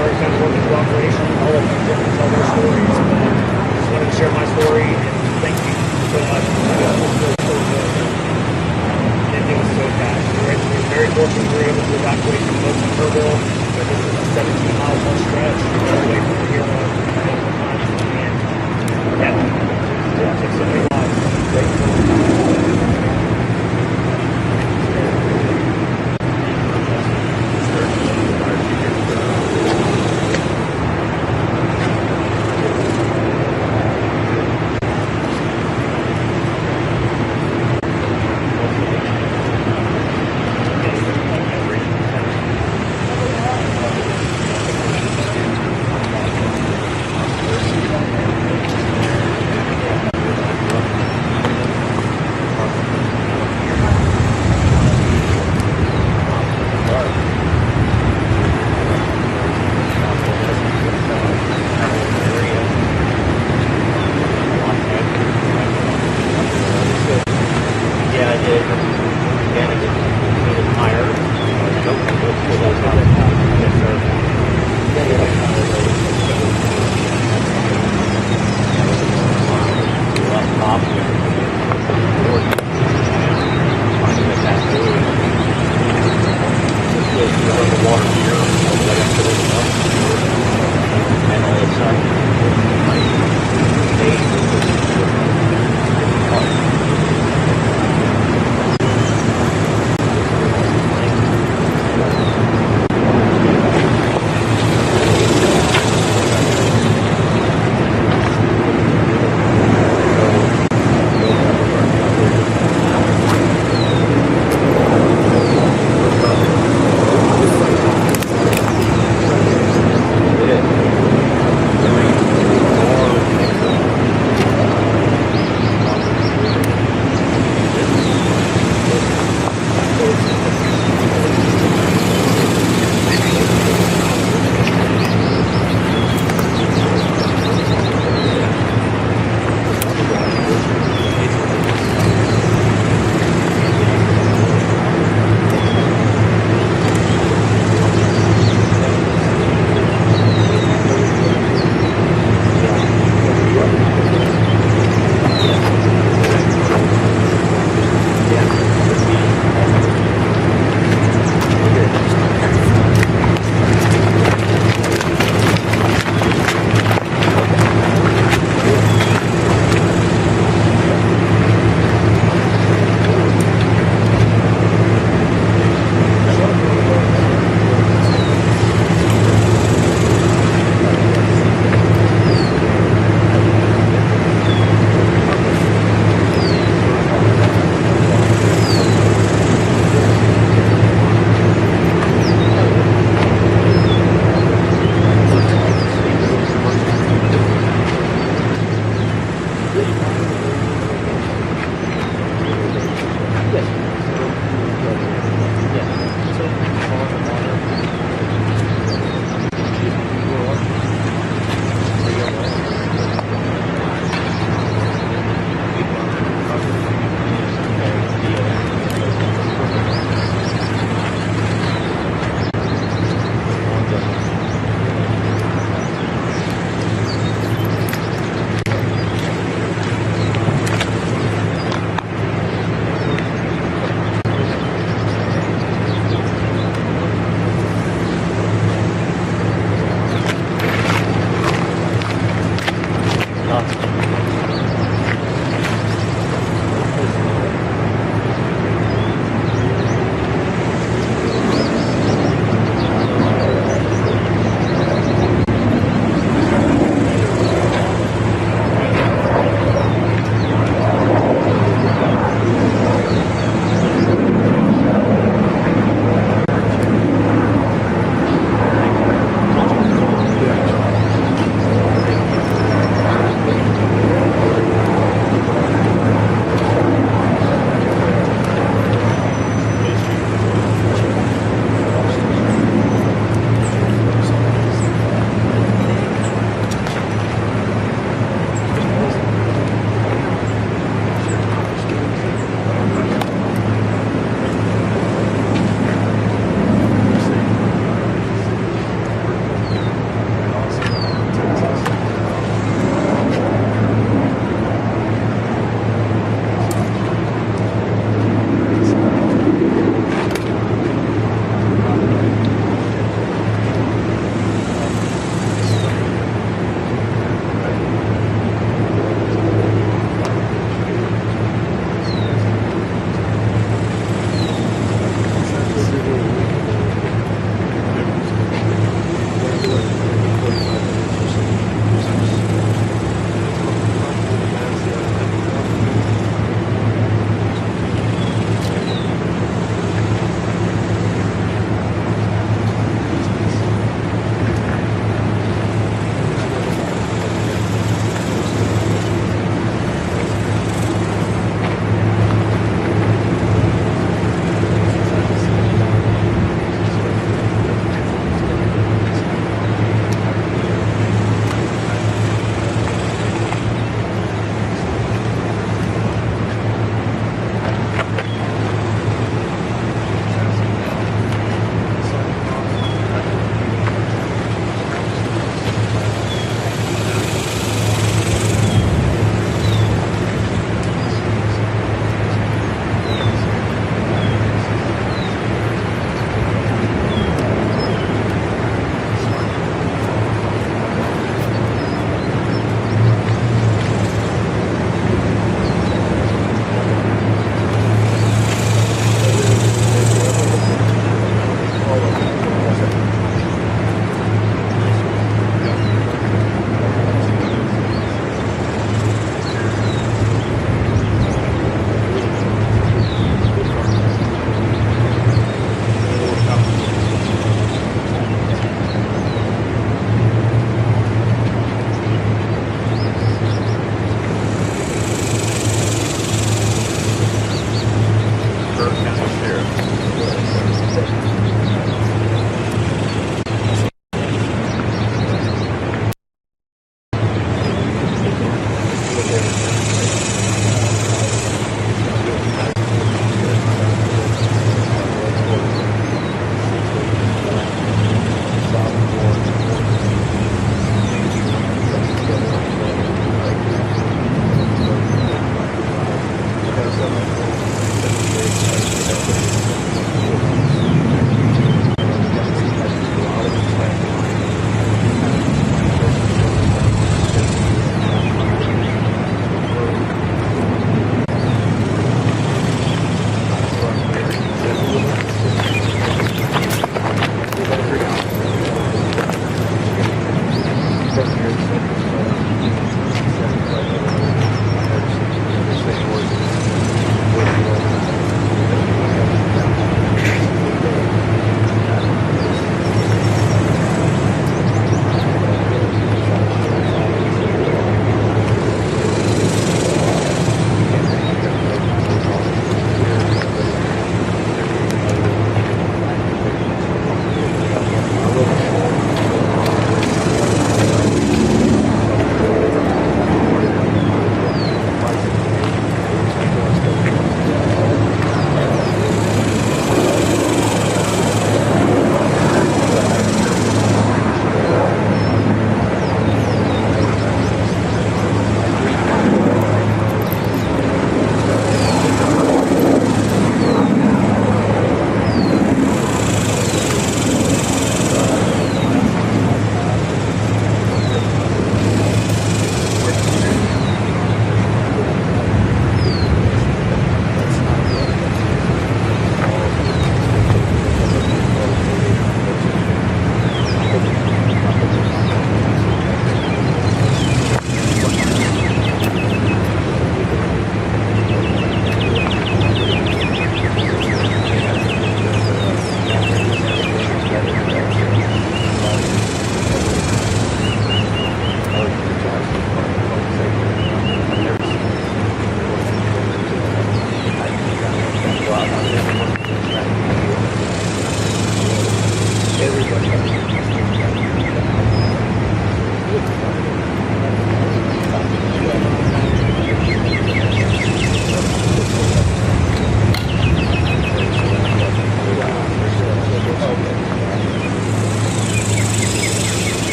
started kind of working through operation. All of them different tell their stories. But I just wanted to share my story and thank you so much. It was so good. It was so fast. We were very fortunate we were able to evacuate some folks in Kerrville. But this is a 17-mile plus stretch all the way from here on. And yeah, it took so many lives.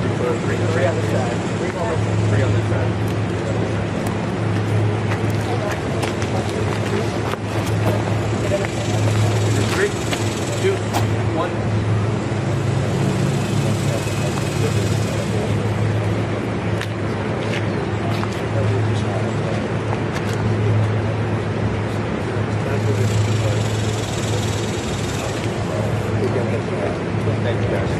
Three on this side. Three on this side. Three, two, one. Thank you, guys.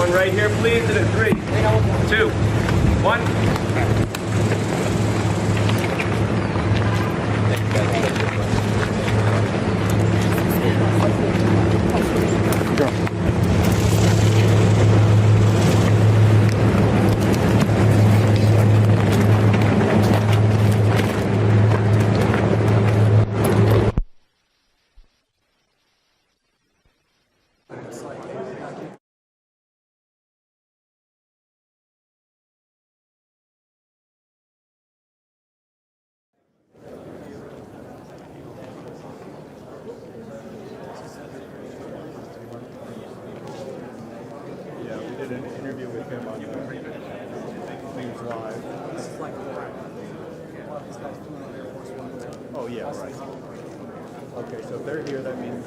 Right here, please, in a 3, 2, 1. An interview with him on News Live. Oh yeah, right. Okay, so if they're here, that means.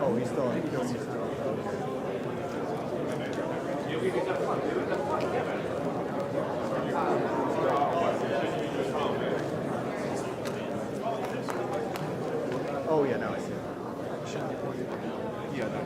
Oh, he's still on. Oh yeah, now I see it. Yeah, no.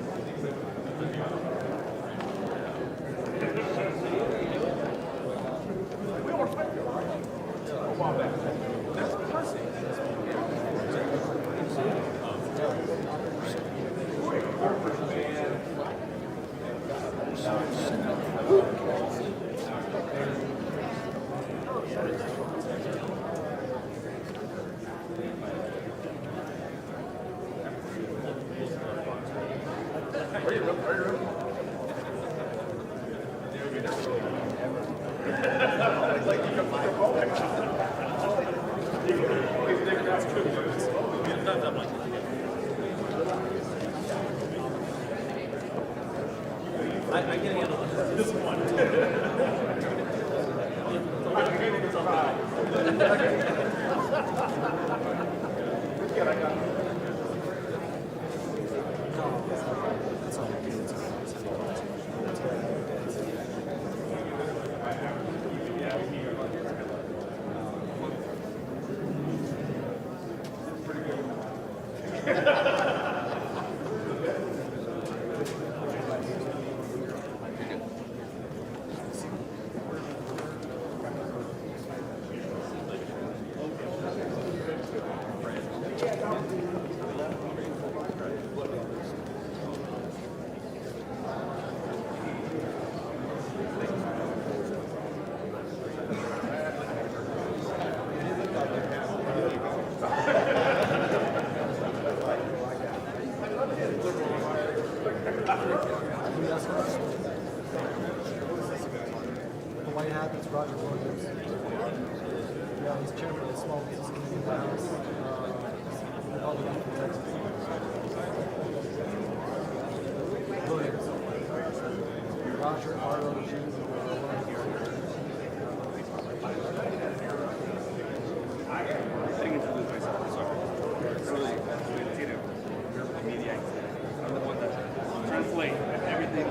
I can handle this one. Roger Williams. Yeah, he's chairman of the Small Business Committee in the House. All the way from Texas. Williams. Roger R.O.G. I'm the one that translate everything.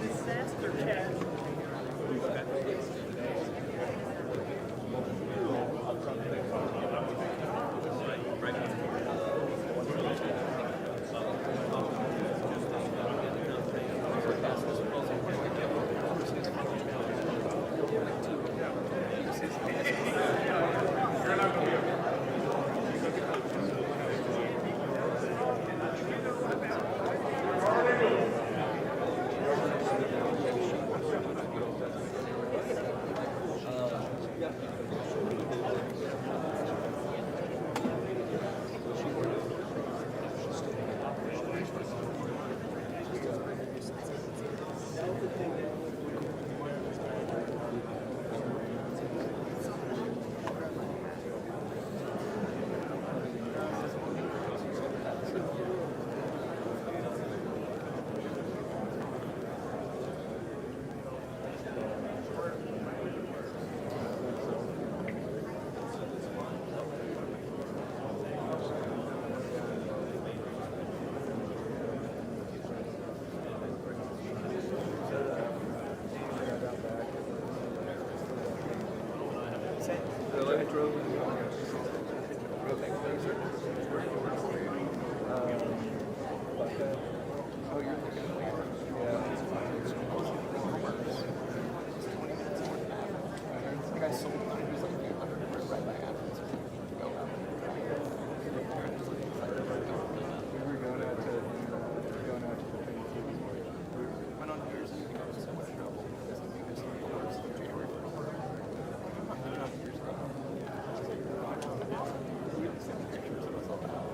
Disaster I drove in the morning. Real big place. But oh, you're thinking of later? Yeah, it's fine. It's the guy sold mine. He was like, yeah, right by Athens. Go out. We were going out to the thing. We went on New Year's Eve. I was so much trouble because I think this was January 1st. Not years ago. We had sent pictures of us all out.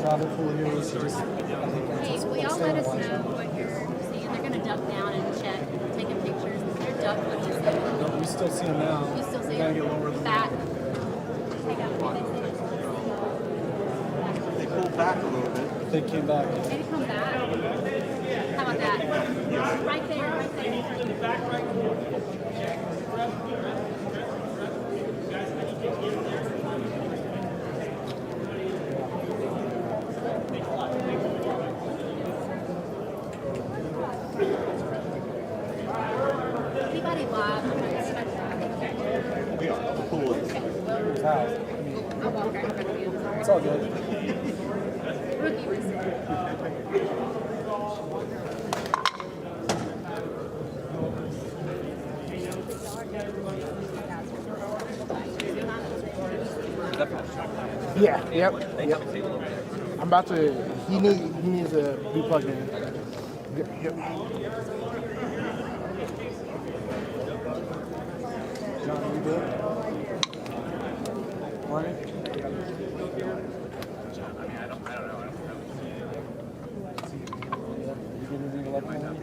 travel pool here was just, Hey, will y'all let us know what you're seeing? They're gonna duck down and check, taking pictures. They're duck, what do you see? we still see them now. You still see We gotta them? get lower than Back. that. Take out what They pulled back a little bit. They came back. Maybe come back. How about that? Right there, right there. Anybody live? We are. The pool is. Wow. I'll walk right in front of you. It's all good. Rookie receipt. Yeah, yep. I'm about to, he needs to be plugged in. Yep. John, you good? Morning. You get anything electronic?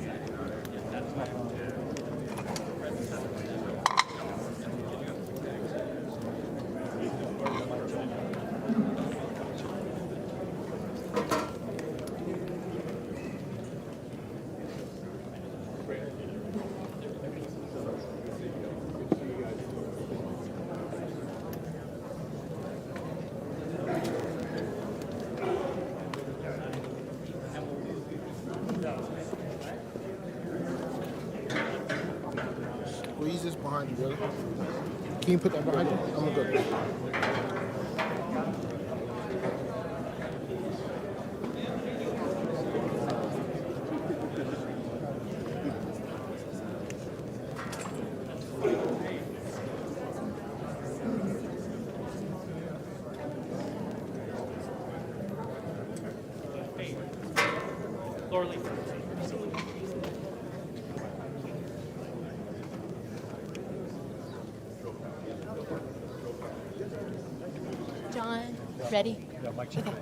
Squeeze this behind you, brother. Can you put that behind you? I'm gonna go. Laura Lee. John, ready? Yeah, mic check. Okay.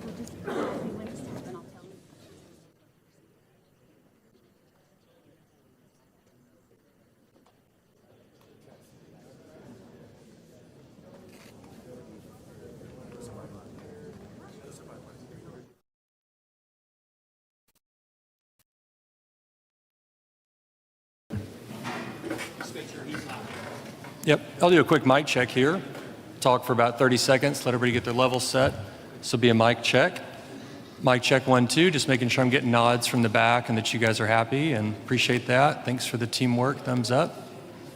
We'll just, when it's time, then I'll tell you. Yep, I'll do a quick mic check here. Talk for about 30 seconds, let everybody get their level set. This will be a mic check. Mic check 1, 2, just making sure I'm getting nods from the back and that you guys are happy and appreciate that. Thanks for the teamwork, thumbs up.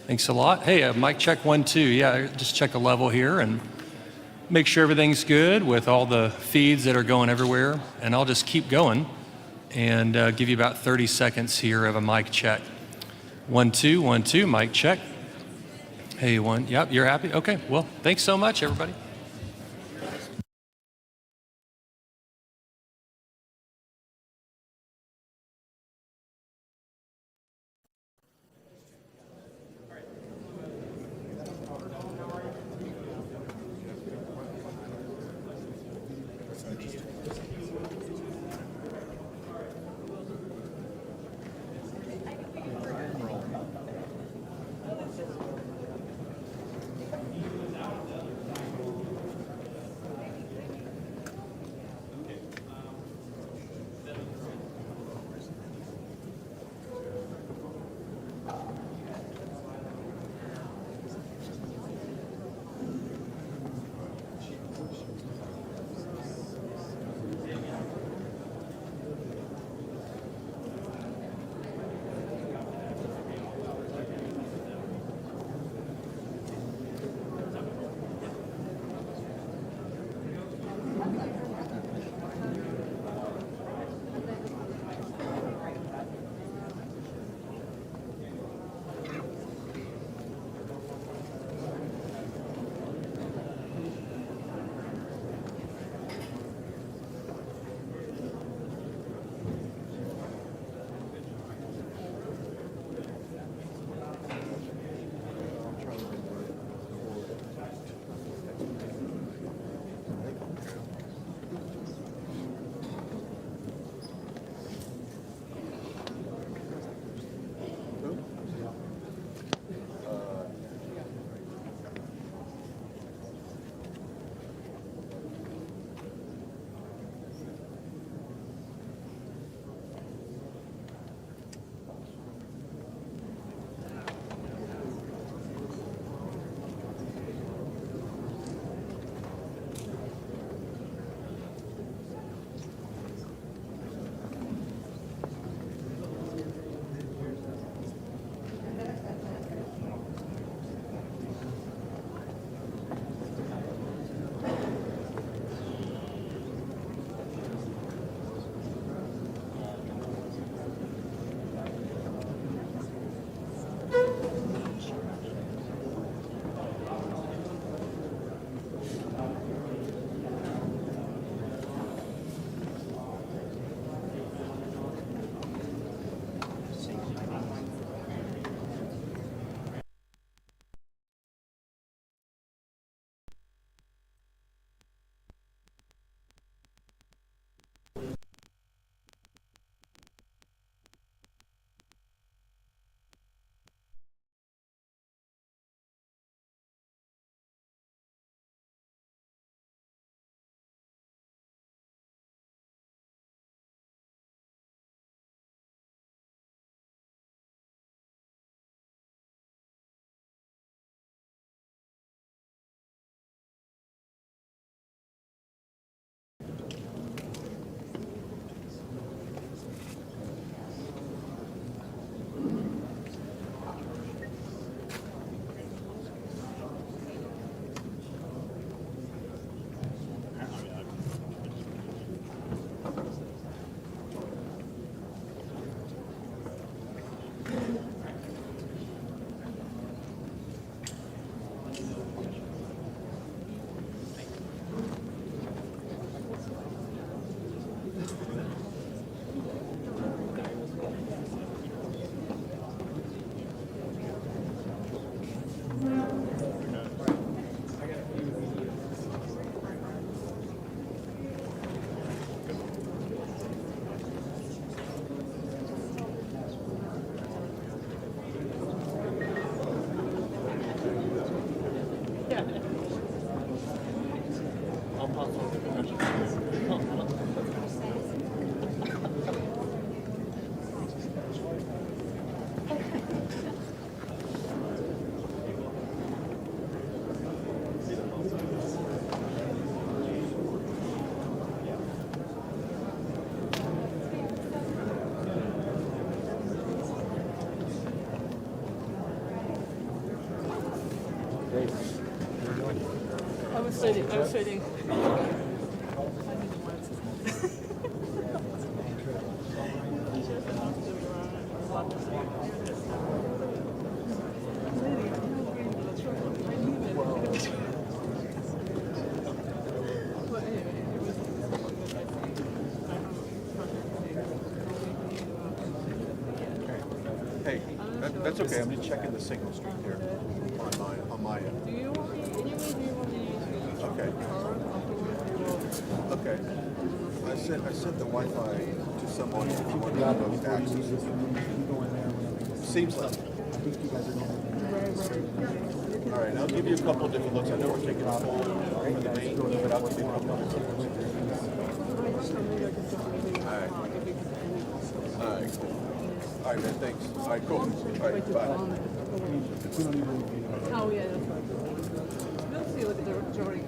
Thanks a lot. Hey, mic check 1, 2, yeah, just check a level here and make sure everything's good with all the feeds that are going everywhere. And I'll just keep going and give you about 30 seconds here of a mic check. 1, 2, 1, 2, mic check. Hey, 1, yep, you're happy? Okay, well, thanks so much, everybody. Great. I was sitting. Hey, that's okay. I'm just checking the signal stream here on my end. Do you want me to use Okay. Okay. I sent the Wi-Fi to someone if you want to go to access. Seems like. All right, I'll give you a couple different looks. I know we're taking a poll from the main, but I'll give you a couple different looks. All right. All right, cool. All right, man, thanks. All right, cool. All right, bye. Oh, yeah, that's right. We'll see what the majority is.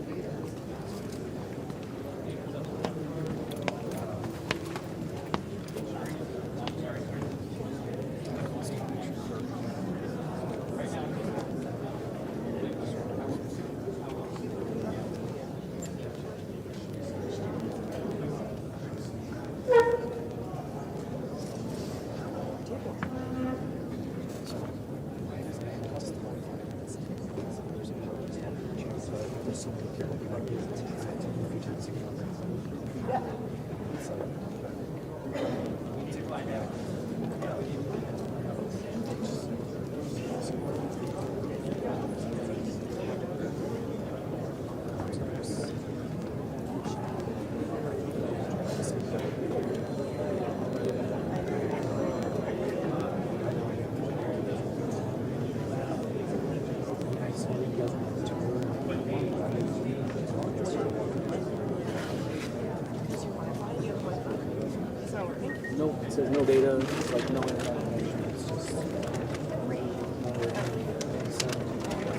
No, it says no data. It's like no information. It's just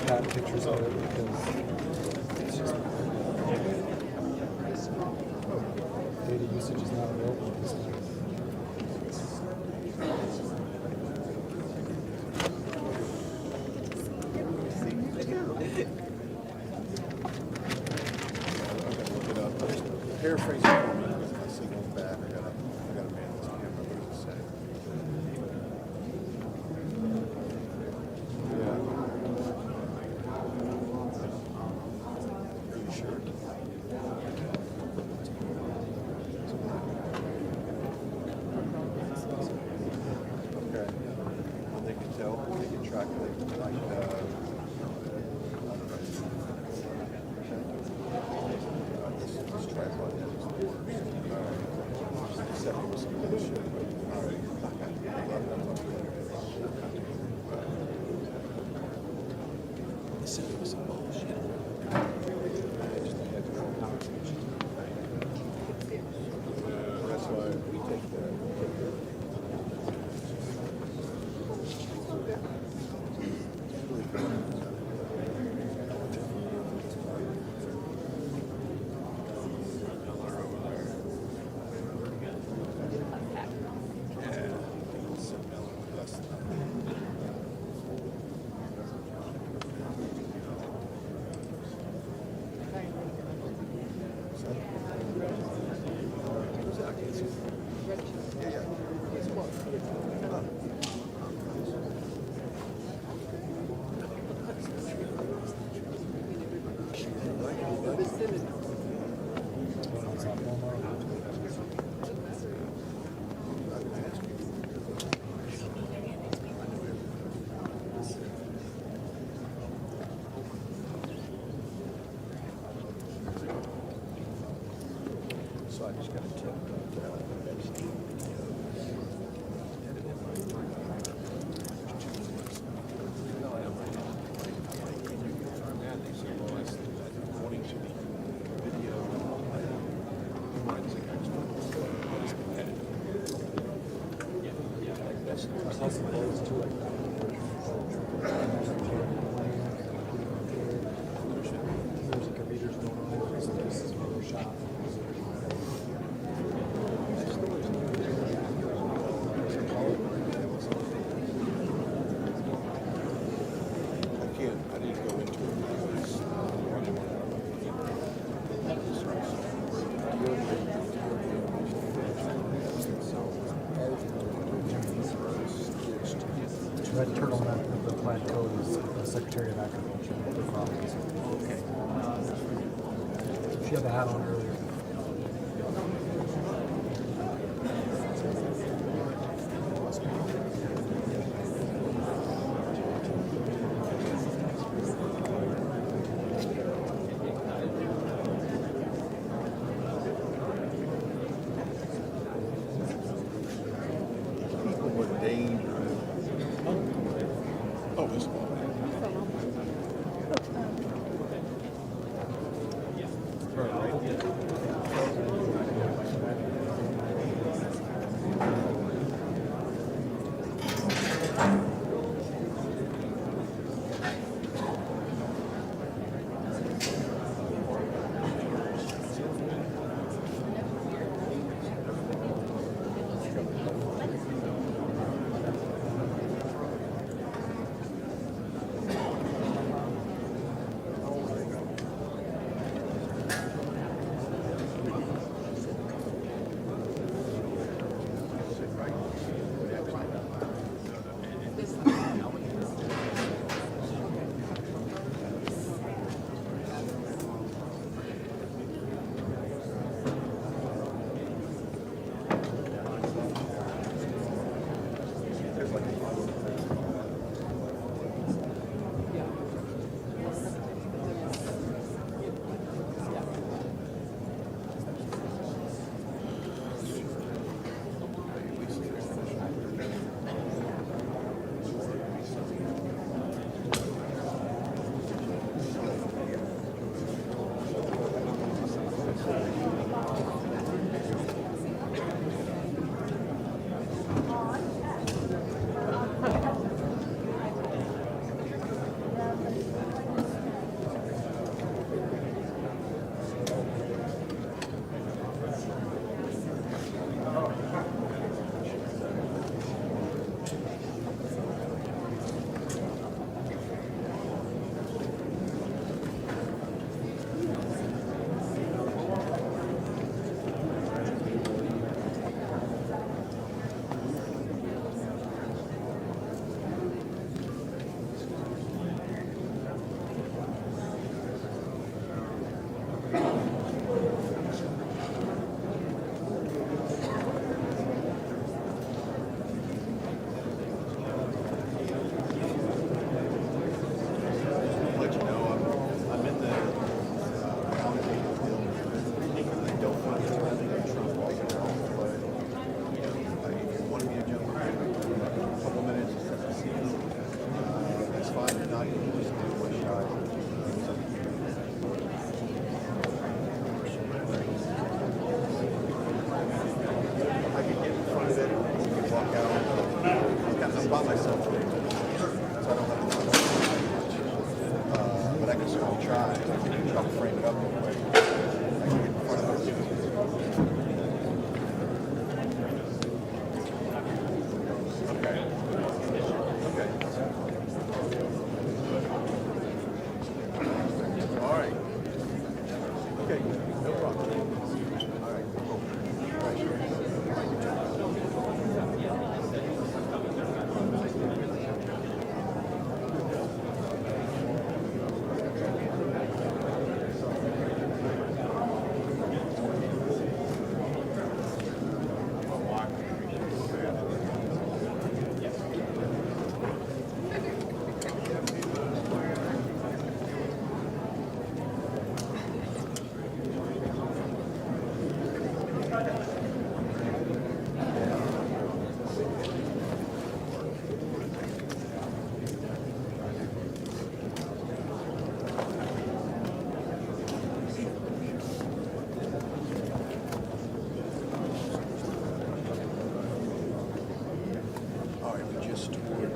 got pictures of it because it's just data usage is not available. Paraphrasing for me because my signal's bad. I gotta man this camera. What does it say? Yeah. Are you sure? Okay. Well, they can tell. They can track it. Like, this tripod is the worst. Except for some bullshit. All right. Except for some bullshit. That's why we take that. code is Secretary of Agriculture in the province. Okay. She had the hat on earlier. People were dangerous. Oh, this one.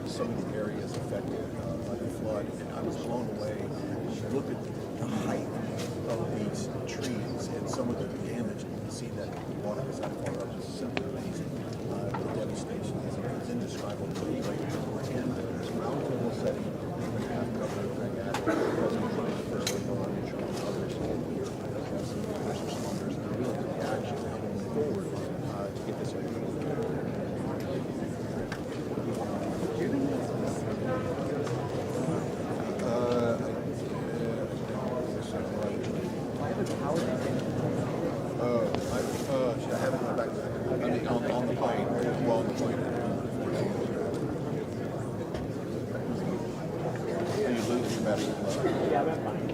Some of the areas affected by the flood, and I was blown away. Look at the height of these trees and some of the damage. You can see that the water was that far up. It's simply amazing. The devastation is indescribable. And this mountain setting, we have Governor Greg Adams, President Trump, First Lady Melania Trump, others all here. Some first responders, and really the action coming forward to get this over. having flood? Yeah, that's fine.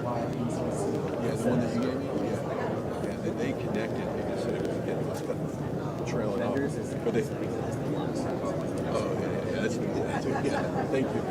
Yeah, the one that you gave me? Yeah. And then they connected because it was getting trailing off. But they, oh, yeah, that's too. Yeah, thank you.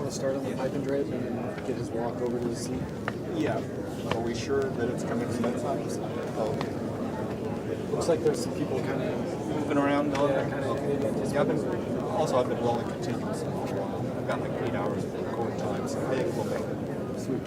to start on the pipe and drape and then get his walk over to the seat? Yeah. Are we sure that it's coming from that side? Oh, okay. Looks like there's some people kind of Moving around on yeah, that kind of. Yeah, I've been rolling continuously for a while. I've got like 8 hours of record time, so I think we'll make it. Sweet.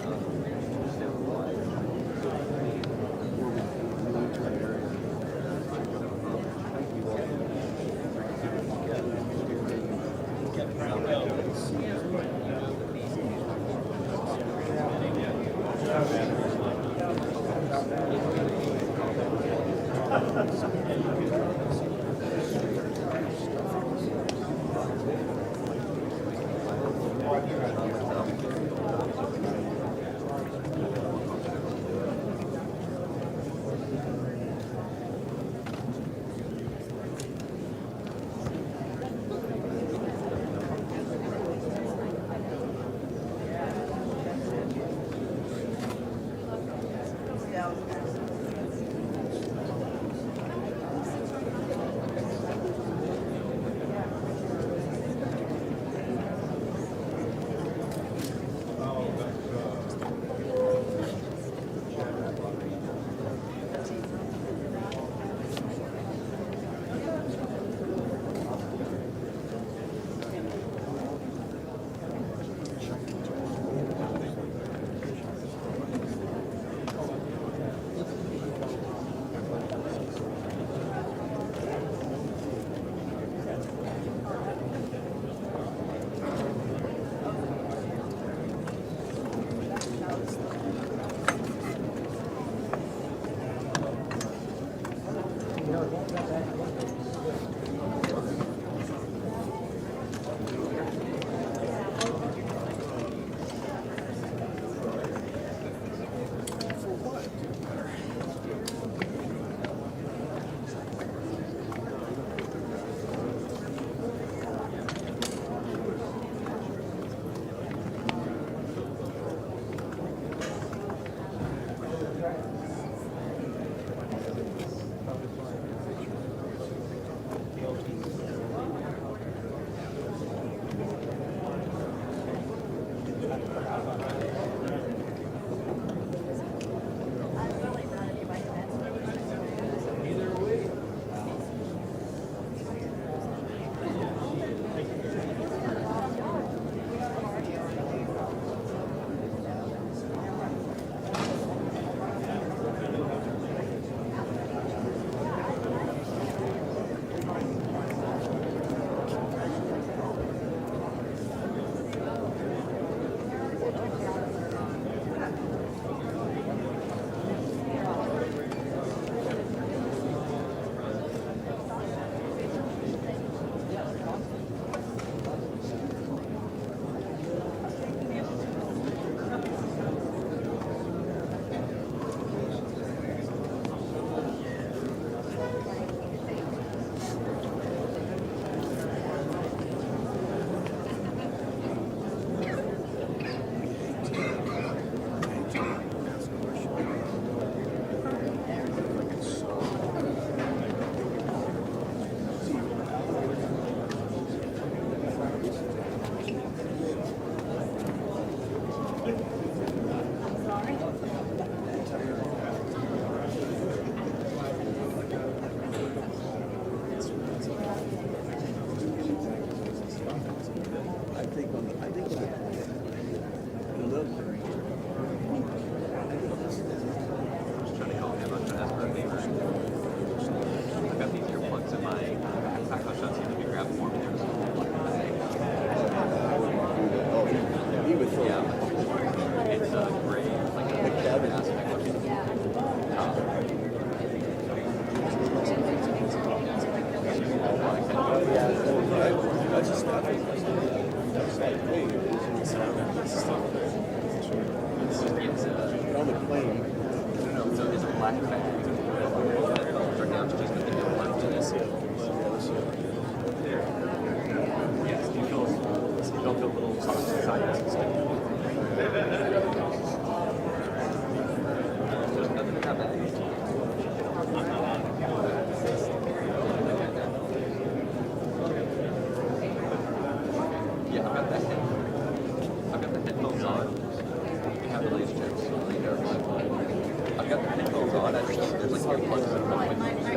There's like earplugs that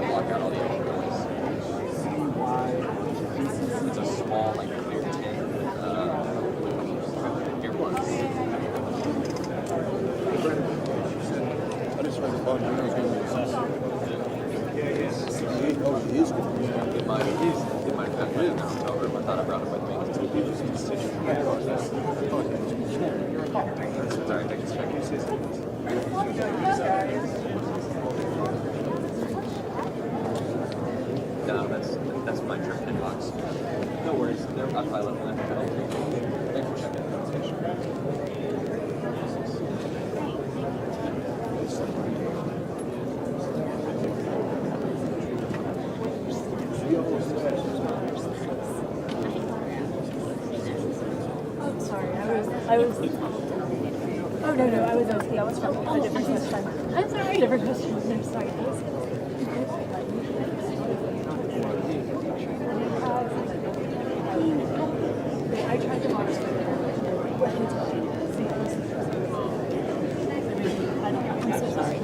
block out all the other noise. It's a small, like clear tin earplugs. I just read about it. Oh, he is good. It might have been written out, however, I thought I brought it with me. Sorry, I can check. No, that's my trip inbox. No worries. I probably left that. Thanks for checking. I was. Oh no, I was okay. I was from a different question. I'm sorry, different question. I'm sorry. I tried to watch I'm so sorry.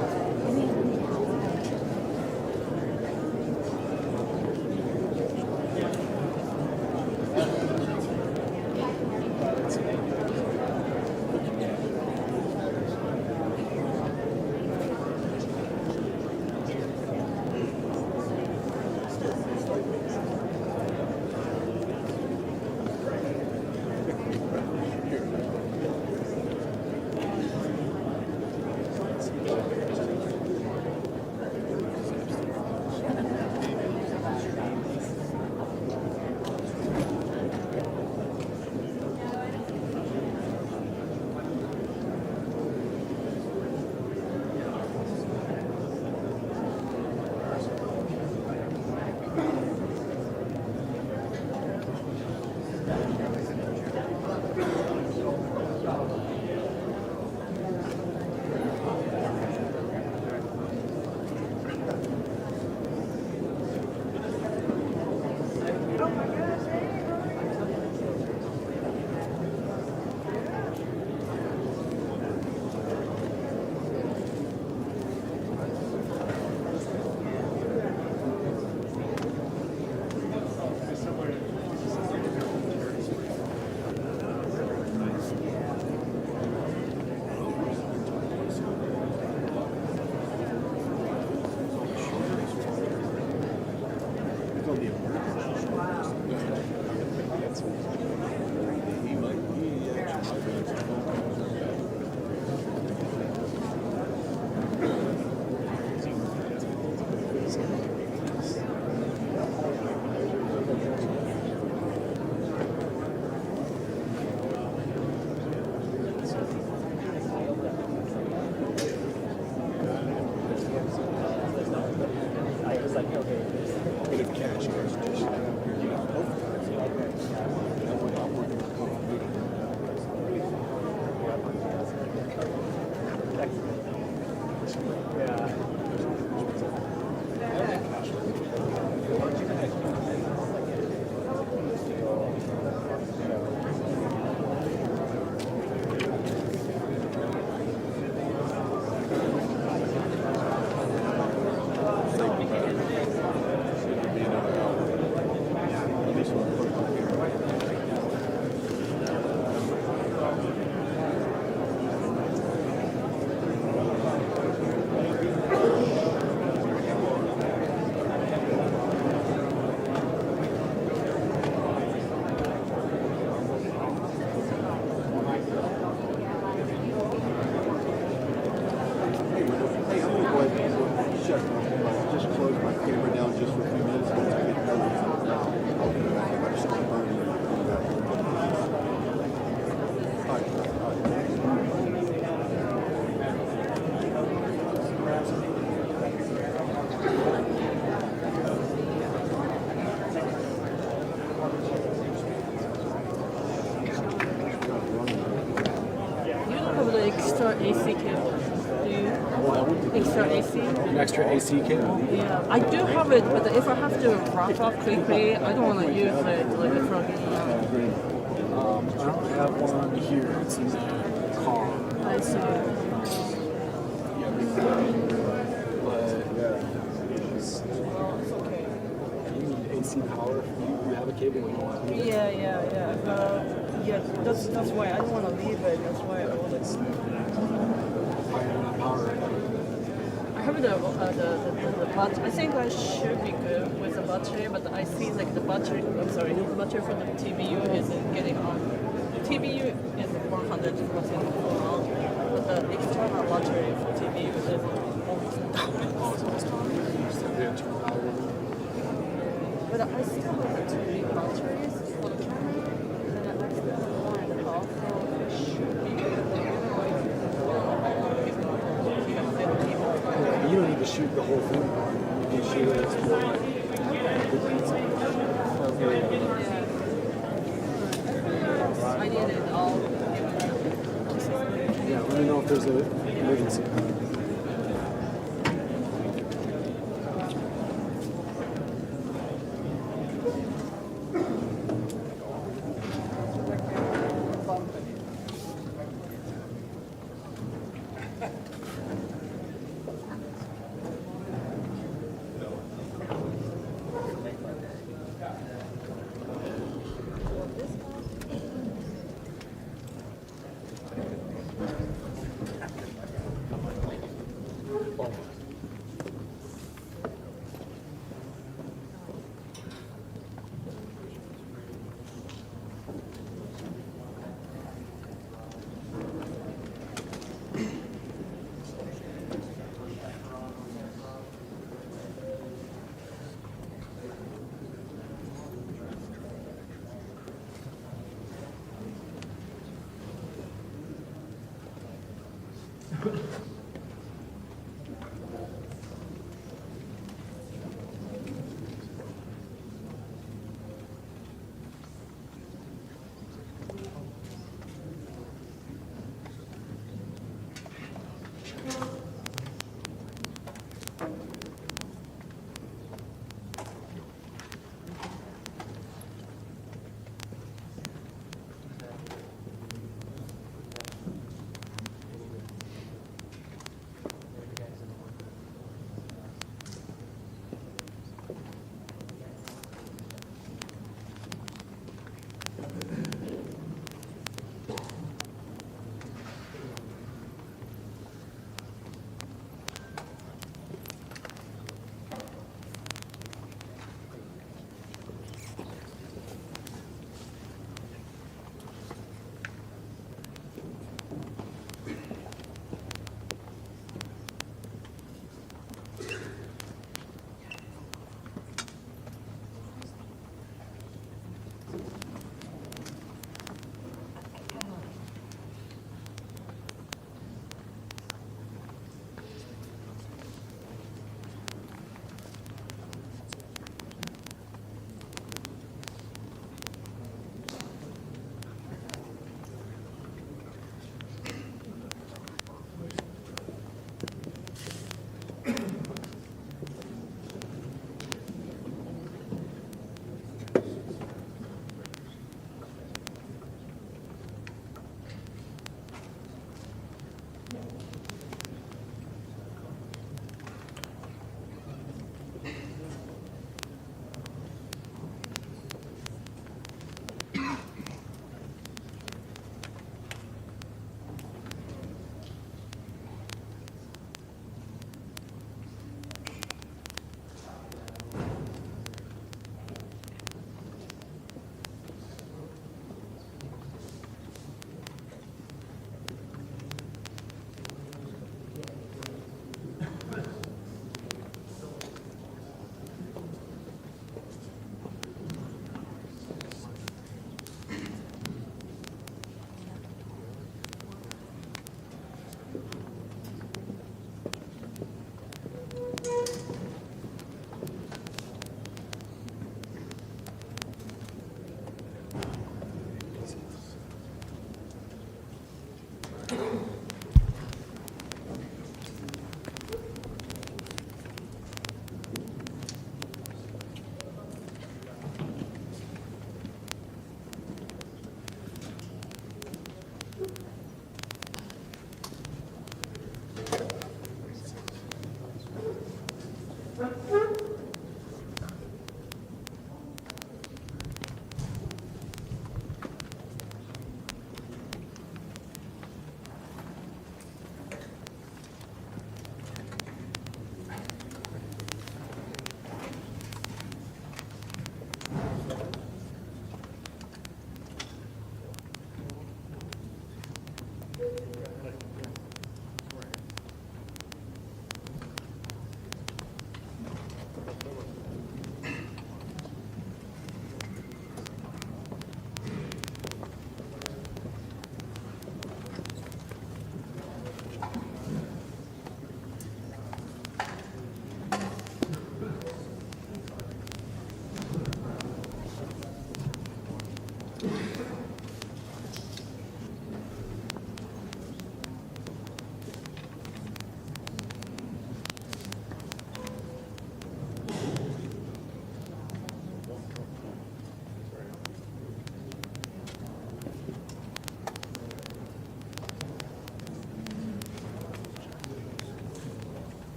extra AC cable. Do you? Extra AC? An extra AC cable? Yeah, I do have it, but if I have to wrap up quickly, I don't want to use it like a plug-in. I don't have one here. It's in the car. I see. But DC power. You have a cable when you want to leave it. Yeah. That's why I don't want to leave it. That's why I wanted to. Why you don't have power right now? I have the battery. I think I should be good with the battery, but I see like the battery. I'm sorry, the battery for the TBU isn't getting on. TBU is 100% full on, but the external battery for TBU is almost down. Oh, it's almost gone. You still have the internal power. But I still have the two big batteries for the camera, and I still have 1.5, so it should be good. You don't need to shoot the whole thing. You can shoot it as more like I need it all. yeah, let me know if there's an emergency.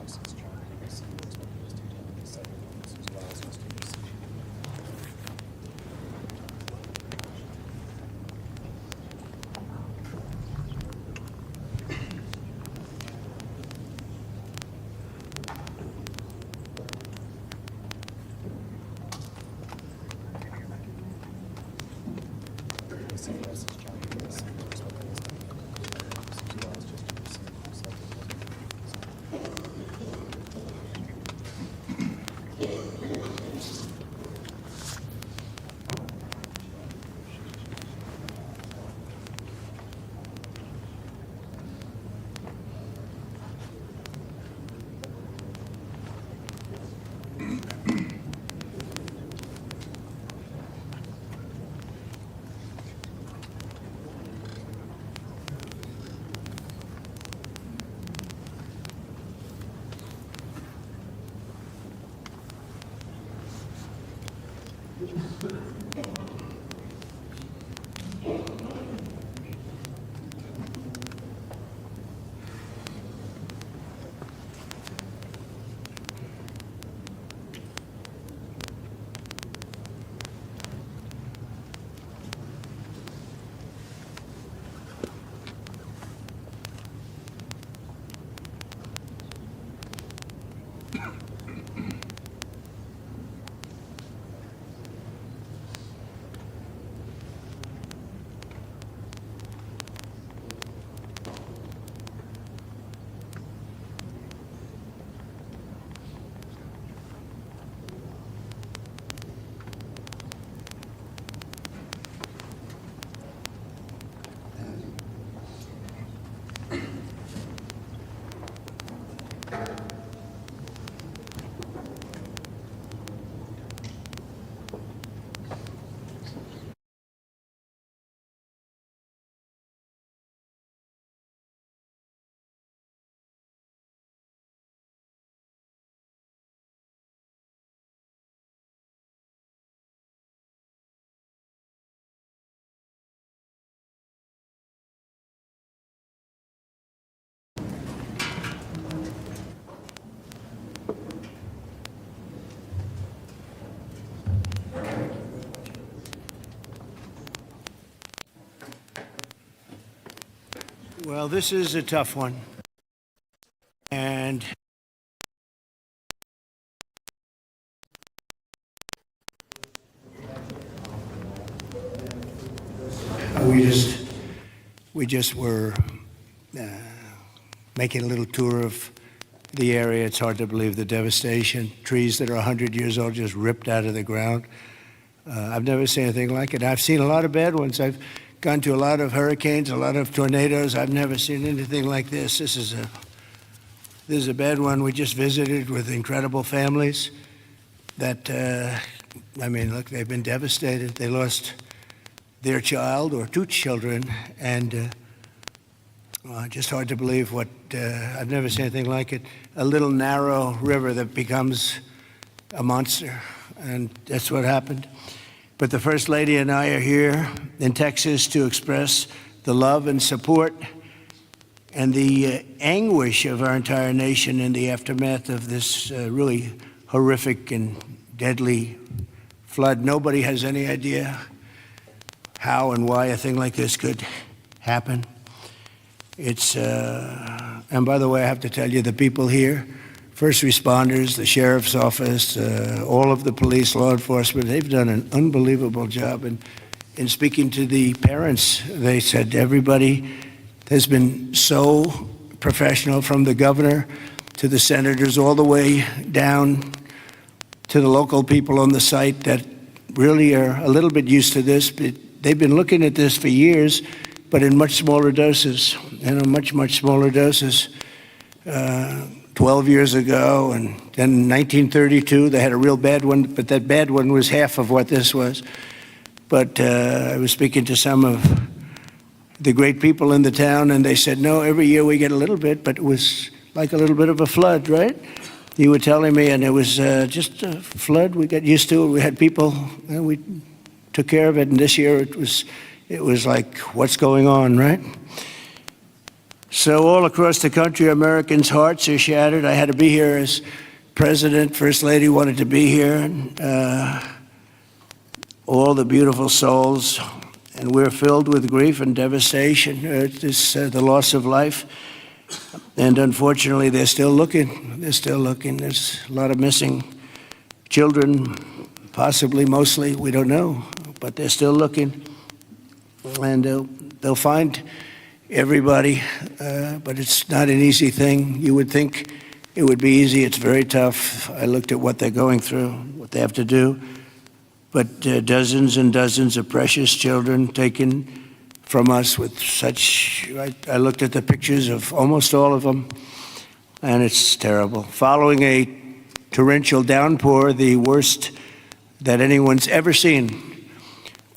boxes trying to see what's what those two different segments as well as just to see. Well, this is a tough one. And we just were making a little tour of the area. It's hard to believe the devastation. Trees that are 100 years old just ripped out of the ground. I've never seen anything like it. I've seen a lot of bad ones. I've gone to a lot of hurricanes, a lot of tornadoes. I've never seen anything like this. This is a bad one. We just visited with incredible families that, I mean, look, they've been devastated. They lost their child or two children, and just hard to believe what, I've never seen anything like it. A little narrow river that becomes a monster, and that's what happened. But the First Lady and I are here in Texas to express the love and support and the anguish of our entire nation in the aftermath of this really horrific and deadly flood. Nobody has any idea how and why a thing like this could happen. It's, and by the way, I have to tell you, the people here, first responders, the sheriff's office, all of the police, law enforcement, they've done an unbelievable job. And in speaking to the parents, they said everybody has been so professional, from the governor to the senators, all the way down to the local people on the site that really are a little bit used to this. But they've been looking at this for years, but in much smaller doses, and in much, much smaller doses. 12 years ago, and then in 1932, they had a real bad one, but that bad one was half of what this was. But I was speaking to some of the great people in the town, and they said, no, every year we get a little bit, but it was like a little bit of a flood, right? You were telling me, and it was just a flood. We got used to it. We had people, and we took care of it, and this year it was like, what's going on, right? So all across the country, Americans' hearts are shattered. I had to be here as president. First Lady wanted to be here. And, all the beautiful souls. And we're filled with grief and devastation. The loss of life. And unfortunately, they're still looking. They're still looking. There's a lot of missing children, possibly, mostly. We don't know. But they're still looking. And they'll find everybody, but it's not an easy thing. You would think it would be easy. It's very tough. I looked at what they're going through, what they have to do. But dozens and dozens of precious children taken from us with such... I looked at the pictures of almost all of them, and it's terrible. Following a torrential downpour, the worst that anyone's ever seen,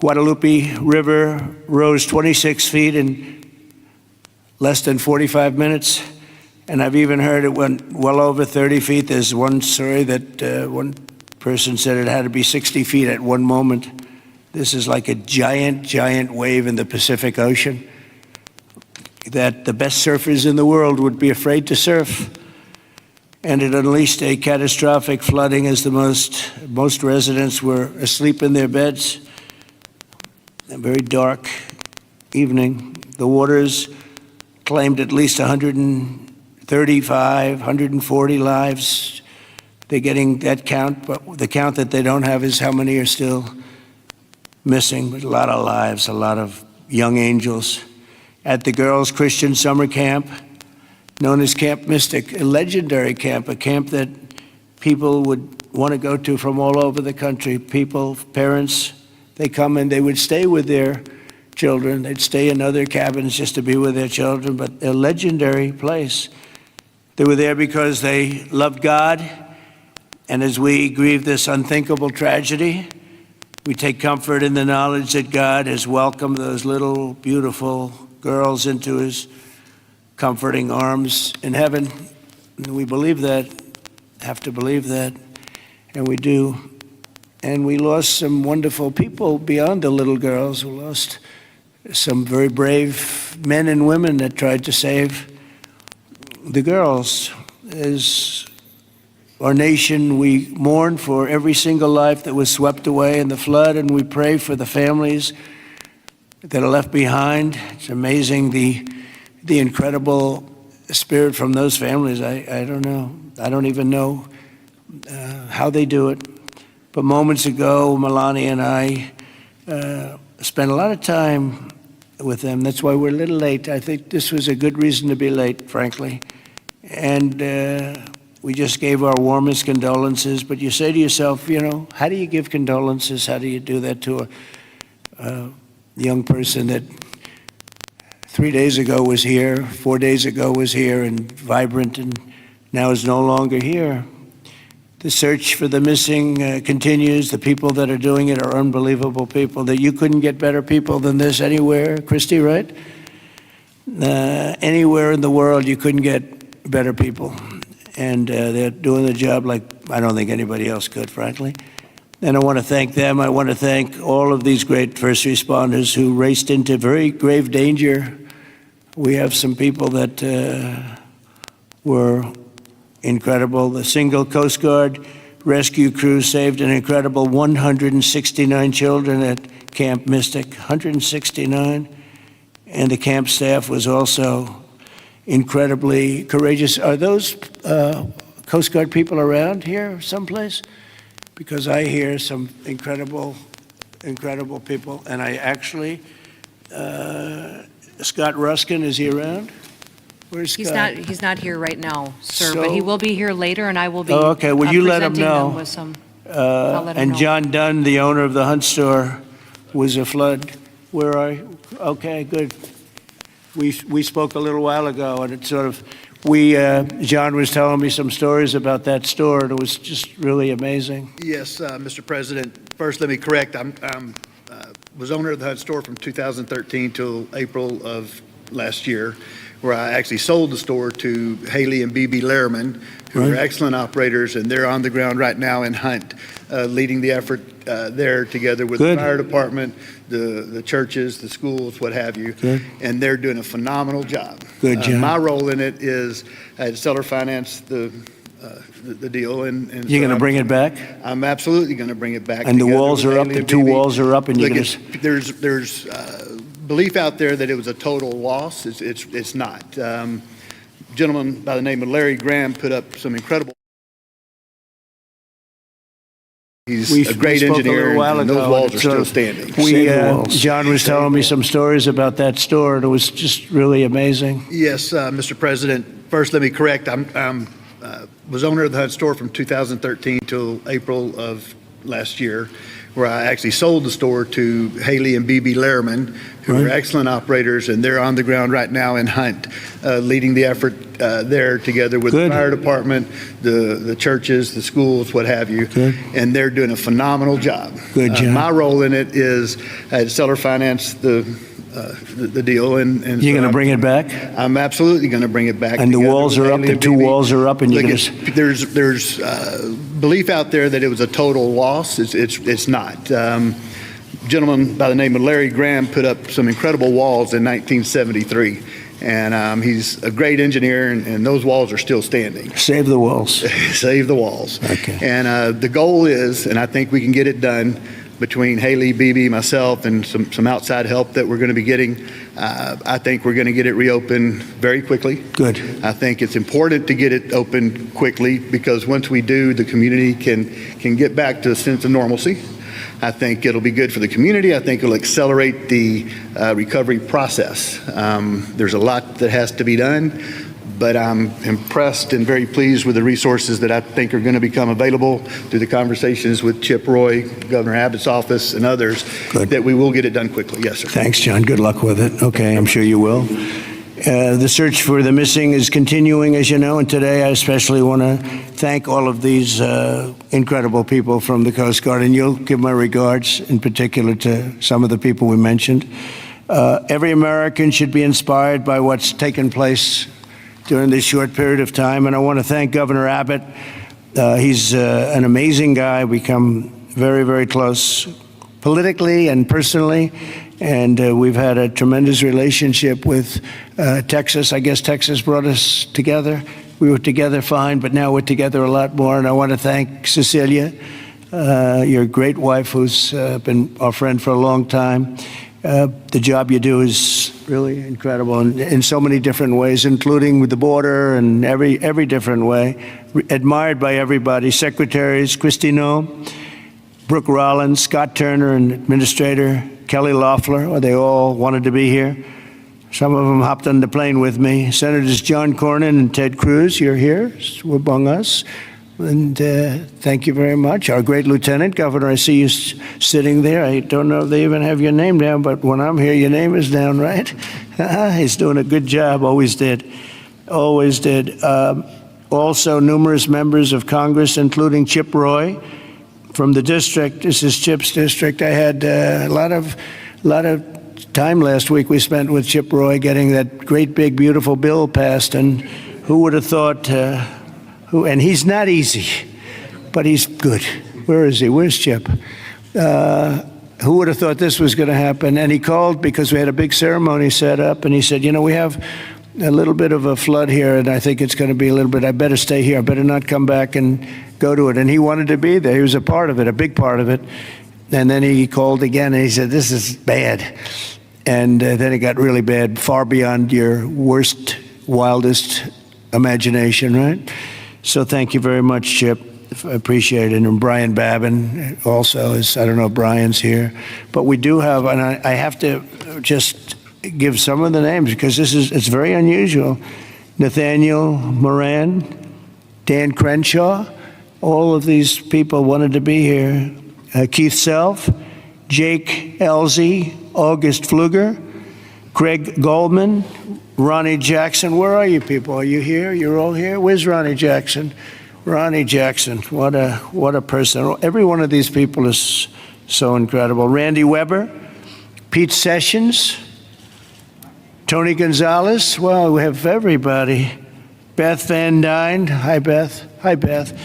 Guadalupe River rose 26 feet in less than 45 minutes, and I've even heard it went well over 30 feet. There's one story that one person said it had to be 60 feet at one moment. This is like a giant, giant wave in the Pacific Ocean that the best surfers in the world would be afraid to surf. And it unleashed a catastrophic flooding as most residents were asleep in their beds. A very dark evening. The waters claimed at least 135, 140 lives. They're getting that count, but the count that they don't have is how many are still missing. But a lot of lives, a lot of young angels. At the girls' Christian summer camp, known as Camp Mystic, a legendary camp, a camp that people would want to go to from all over the country. People, parents, they come and they would stay with their children. They'd stay in other cabins just to be with their children, but a legendary place. They were there because they loved God, and as we grieve this unthinkable tragedy, we take comfort in the knowledge that God has welcomed those little, beautiful girls into his comforting arms in heaven. And we believe that, have to believe that, and we do. And we lost some wonderful people beyond the little girls. We lost some very brave men and women that tried to save the girls. As our nation, we mourn for every single life that was swept away in the flood, and we pray for the families that are left behind. It's amazing the incredible spirit from those families. I don't know. I don't even know how they do it. But moments ago, Melania and I spent a lot of time with them. That's why we're a little late. I think this was a good reason to be late, frankly. And we just gave our warmest condolences. But you say to yourself, you know, how do you give condolences? How do you do that to a young person that 3 days ago was here, 4 days ago was here and vibrant, and now is no longer here? The search for the missing continues. The people that are doing it are unbelievable people. That you couldn't get better people than this anywhere, Christy, right? Anywhere in the world, you couldn't get better people. And they're doing the job like I don't think anybody else could, frankly. And I want to thank them. I want to thank all of these great first responders who raced into very grave danger. We have some people that were incredible. The single Coast Guard rescue crew saved an incredible 169 children at Camp Mystic, 169. And the camp staff was also incredibly courageous. Are those Coast Guard people around here someplace? Because I hear some incredible people. And I actually, Scott Ruskin, is he around? Where's Scott? He's not here right now, sir, but he will be here later, and I will be okay. Well, you let him know. With some, and know. John Dunn, the owner of the Hunt store, was a flood. Where are you? Okay, good. We spoke a little while ago, and it sort of, John was telling me some stories about that store, and it was just really amazing. Yes, Mr. President. First, let me correct. I was owner of the Hunt store from 2013 till April of last year, where I actually sold the store to Haley and BB Lehrman, who are excellent operators, and they're on the ground right now in Hunt. leading the effort there together with Good. the fire department, the churches, the schools, what have you. Good. And they're doing a phenomenal job. Good, John. My role in it is I had seller finance the deal. And You're going to bring it back? I'm absolutely going to bring it back. And the together walls with are up, Haley the two Beebe. walls are up, and you're Look, going to... there's belief out there that it was a total loss. It's not. Gentleman by the name of Larry Graham put up some incredible. He's a great engineer, and those walls are still standing. John was telling me some stories about that store, and it was just really amazing. Yes, Mr. President. First, let me correct. I was owner of the Hunt store from 2013 till April of last year, where I actually sold the store to Haley and B.B. Lehrman, who are excellent operators, and they're on the ground right now in Hunt, leading the effort there together with the fire department, the churches, the schools, what have you. And they're doing a phenomenal job. Good job. My role in it is I had seller finance the deal. And You're going to bring it back? I'm absolutely going to bring it back. And the walls are up, the two walls are up, and you're going to... There's belief out there that it was a total loss. It's not. Gentleman by the name of Larry Graham put up some incredible walls in 1973. And he's a great engineer, and those walls are still standing. Save the walls. Save the walls. Okay. And the goal is, and I think we can get it done, between Haley, BB, myself, and some outside help that we're going to be getting, I think we're going to get it reopened very quickly. Good. I think it's important to get it open quickly because once we do, the community can get back to a sense of normalcy. I think it'll be good for the community. I think it'll accelerate the recovery process. There's a lot that has to be done, but I'm impressed and very pleased with the resources that I think are going to become available through the conversations with Chip Roy, Governor Abbott's office, and others, that we will get it done quickly. Yes, sir. Thanks, John. Good luck with it. Okay, I'm sure you will. The search for the missing is continuing, as you know, and today I especially want to thank all of these incredible people from the Coast Guard, and you'll give my regards in particular to some of the people we mentioned. Every American should be inspired by what's taken place during this short period of time, and I want to thank Governor Abbott. He's an amazing guy. We come very, very close politically and personally, and we've had a tremendous relationship with Texas. I guess Texas brought us together. We were together fine, but now we're together a lot more, and I want to thank Cecilia, your great wife, who's been our friend for a long time. The job you do is really incredible in so many different ways, including with the border and every different way. Admired by everybody. Secretaries, Kristi Noem, Brooke Rollins, Scott Turner, and Administrator Kelly Loeffler, they all wanted to be here. Some of them hopped on the plane with me. Senators John Cornyn and Ted Cruz, you're here among us. And thank you very much. Our great Lieutenant Governor, I see you sitting there. I don't know if they even have your name down, but when I'm here, your name is down, right? He's doing a good job, always did. Always did. Also, numerous members of Congress, including Chip Roy from the district. This is Chip's district. I had a lot of time last week we spent with Chip Roy getting that great, big, beautiful bill passed, and who would have thought... and he's not easy, but he's good. Where is he? Where's Chip? Who would have thought this was going to happen? And he called because we had a big ceremony set up, and he said, you know, we have a little bit of a flood here, and I think it's going to be a little bit, I better stay here. I better not come back and go to it. And he wanted to be there. He was a part of it, a big part of it. And then he called again, and he said, this is bad. And then it got really bad, far beyond your worst, wildest imagination, right? So thank you very much, Chip. I appreciate it. And Brian Babin also is, I don't know if Brian's here, but we do have, and I have to just give some of the names because it's very unusual. Nathaniel Moran, Dan Crenshaw, all of these people wanted to be here. Keith Self, Jake Elzey, August Pfluger, Craig Goldman, Ronnie Jackson. Where are you people? Are you here? You're all here? Where's Ronnie Jackson? Ronnie Jackson, what a person. Every one of these people is so incredible. Randy Weber, Pete Sessions, Tony Gonzalez. Well, we have everybody. Beth Van Dyne. Hi, Beth. Hi, Beth.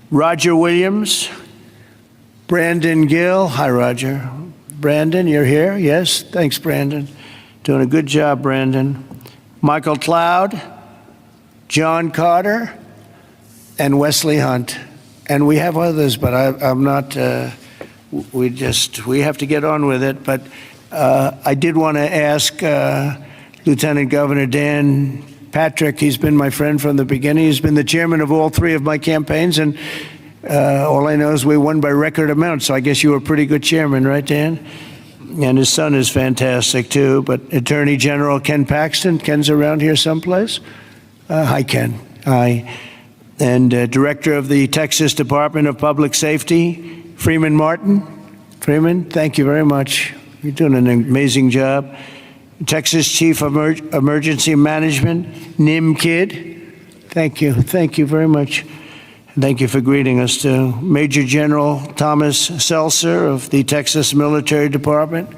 Roger Williams, Brandon Gill. Hi, Roger. Brandon, you're here? Yes? Thanks, Brandon. Doing a good job, Brandon. Michael Cloud, John Carter, and Wesley Hunt. And we have others, but I'm not, we have to get on with it. But I did want to ask Lieutenant Governor Dan Patrick. He's been my friend from the beginning. He's been the chairman of all three of my campaigns, and all I know is we won by record amount, so I guess you were a pretty good chairman, right, Dan? And his son is fantastic, too. But Attorney General Ken Paxton. Ken's around here someplace. Hi, Ken. Hi. And Director of the Texas Department of Public Safety, Freeman Martin. Freeman, thank you very much. You're doing an amazing job. Texas Chief of Emergency Management, Nim Kidd. Thank you. Thank you very much. Thank you for greeting us, too. Major General Thomas Seltzer of the Texas Military Department.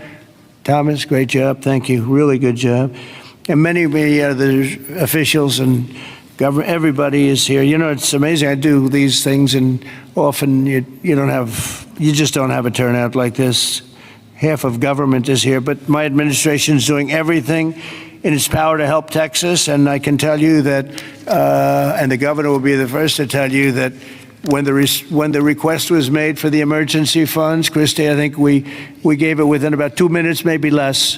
Thomas, great job. Thank you. Really good job. And many other officials and government, everybody is here. You know, it's amazing. I do these things, and often you just don't have a turnout like this. Half of government is here, but my administration is doing everything in its power to help Texas, and I can tell you that, and the governor will be the first to tell you that when the request was made for the emergency funds, Christy, I think we gave it within about 2 minutes, maybe less,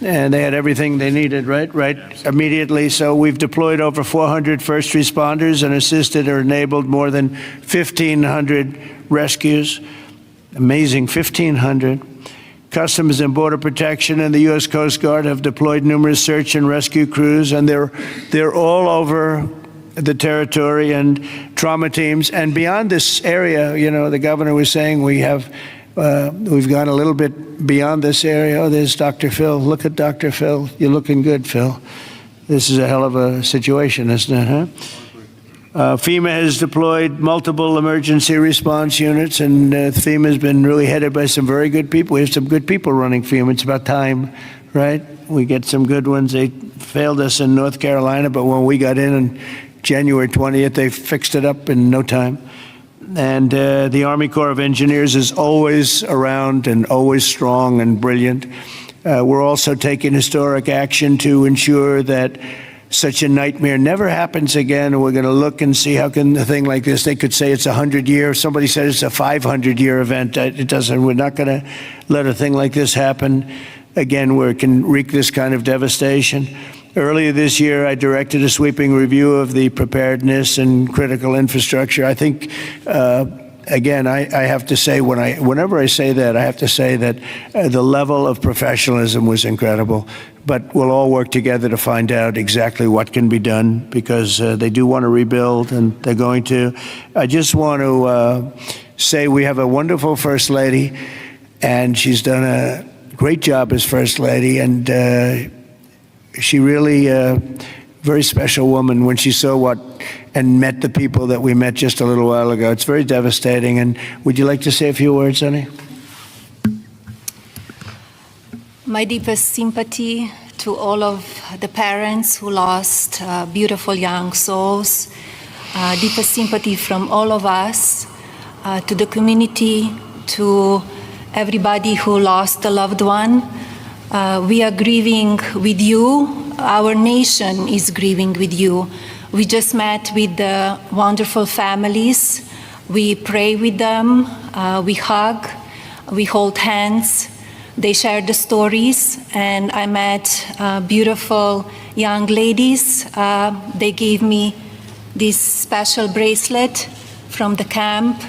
and they had everything they needed, right, immediately. So we've deployed over 400 first responders and assisted or enabled more than 1,500 rescues. Amazing, 1,500. Customs and Border Protection and the U.S. Coast Guard have deployed numerous search and rescue crews, and they're all over the territory, and trauma teams. And beyond this area, you know, the governor was saying we've gone a little bit beyond this area. Oh, there's Dr. Phil. Look at Dr. Phil. You're looking good, Phil. This is a hell of a situation, isn't it, huh? FEMA has deployed multiple emergency response units, and FEMA has been really headed by some very good people. We have some good people running FEMA. It's about time, right? We get some good ones. They failed us in North Carolina, but when we got in on January 20th, they fixed it up in no time. And the Army Corps of Engineers is always around and always strong and brilliant. We're also taking historic action to ensure that such a nightmare never happens again. We're going to look and see how can a thing like this, they could say it's 100-year. Somebody said it's a 500-year event. It doesn't. We're not going to let a thing like this happen again where it can wreak this kind of devastation. Earlier this year, I directed a sweeping review of the preparedness and critical infrastructure. I think, again, I have to say, whenever I say that, I have to say that the level of professionalism was incredible. But we'll all work together to find out exactly what can be done, because they do want to rebuild, and they're going to. I just want to say we have a wonderful First Lady, and she's done a great job as First Lady, and she really very special woman when she saw and met the people that we met just a little while ago. It's very devastating. And would you like to say a few words, honey? My deepest sympathy to all of the parents who lost beautiful young souls. Deepest sympathy from all of us to the community, to everybody who lost a loved one. We are grieving with you. Our nation is grieving with you. We just met with the wonderful families. We pray with them. We hug. We hold hands. They share the stories. And I met beautiful young ladies. They gave me this special bracelet from the camp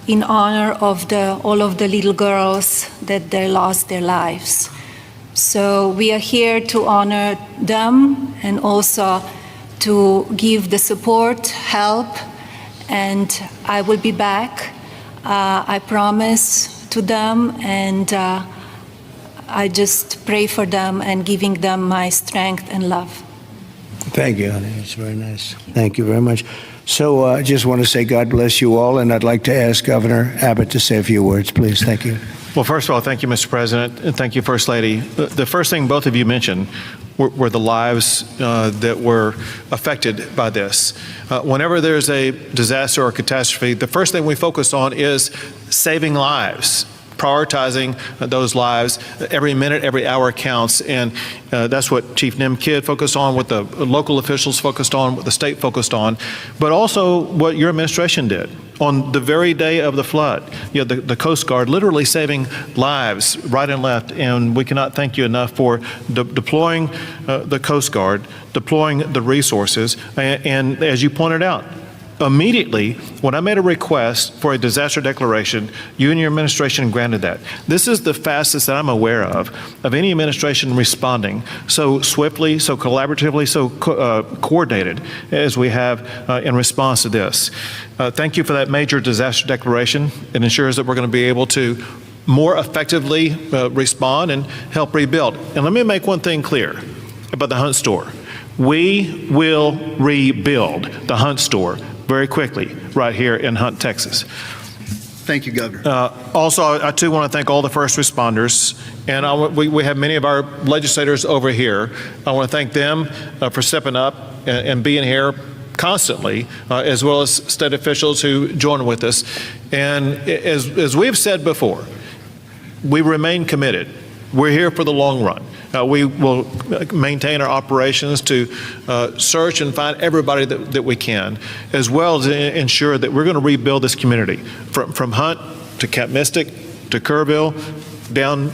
in honor of all of the little girls that they lost their lives. So we are here to honor them and also to give the support, help, and I will be back. I promise to them, and I just pray for them and giving them my strength and love. Thank you, honey. It's very nice. Thank you very much. So I just want to say God bless you all, and I'd like to ask Governor Abbott to say a few words, please. Thank you. Well, first of all, thank you, Mr. President, and thank you, First Lady. The first thing both of you mentioned were the lives that were affected by this. Whenever there's a disaster or catastrophe, the first thing we focus on is saving lives, prioritizing those lives. Every minute, every hour counts, and that's what Chief Nim Kidd focused on, what the local officials focused on, what the state focused on, but also what your administration did. On the very day of the flood, the Coast Guard literally saving lives right and left, and we cannot thank you enough for deploying the Coast Guard, deploying the resources, and as you pointed out, immediately, when I made a request for a disaster declaration, you and your administration granted that. This is the fastest that I'm aware of any administration responding so swiftly, so collaboratively, so coordinated as we have in response to this. Thank you for that major disaster declaration. It ensures that we're going to be able to more effectively respond and help rebuild. And let me make one thing clear about the Hunt store. We will rebuild the Hunt store very quickly right here in Hunt, Texas. Thank you, Governor. Also, I too want to thank all the first responders, and we have many of our legislators over here. I want to thank them for stepping up and being here constantly, as well as state officials who join with us. And as we've said before, we remain committed. We're here for the long run. We will maintain our operations to search and find everybody that we can, as well as ensure that we're going to rebuild this community from Hunt to Camp Mystic to Kerrville down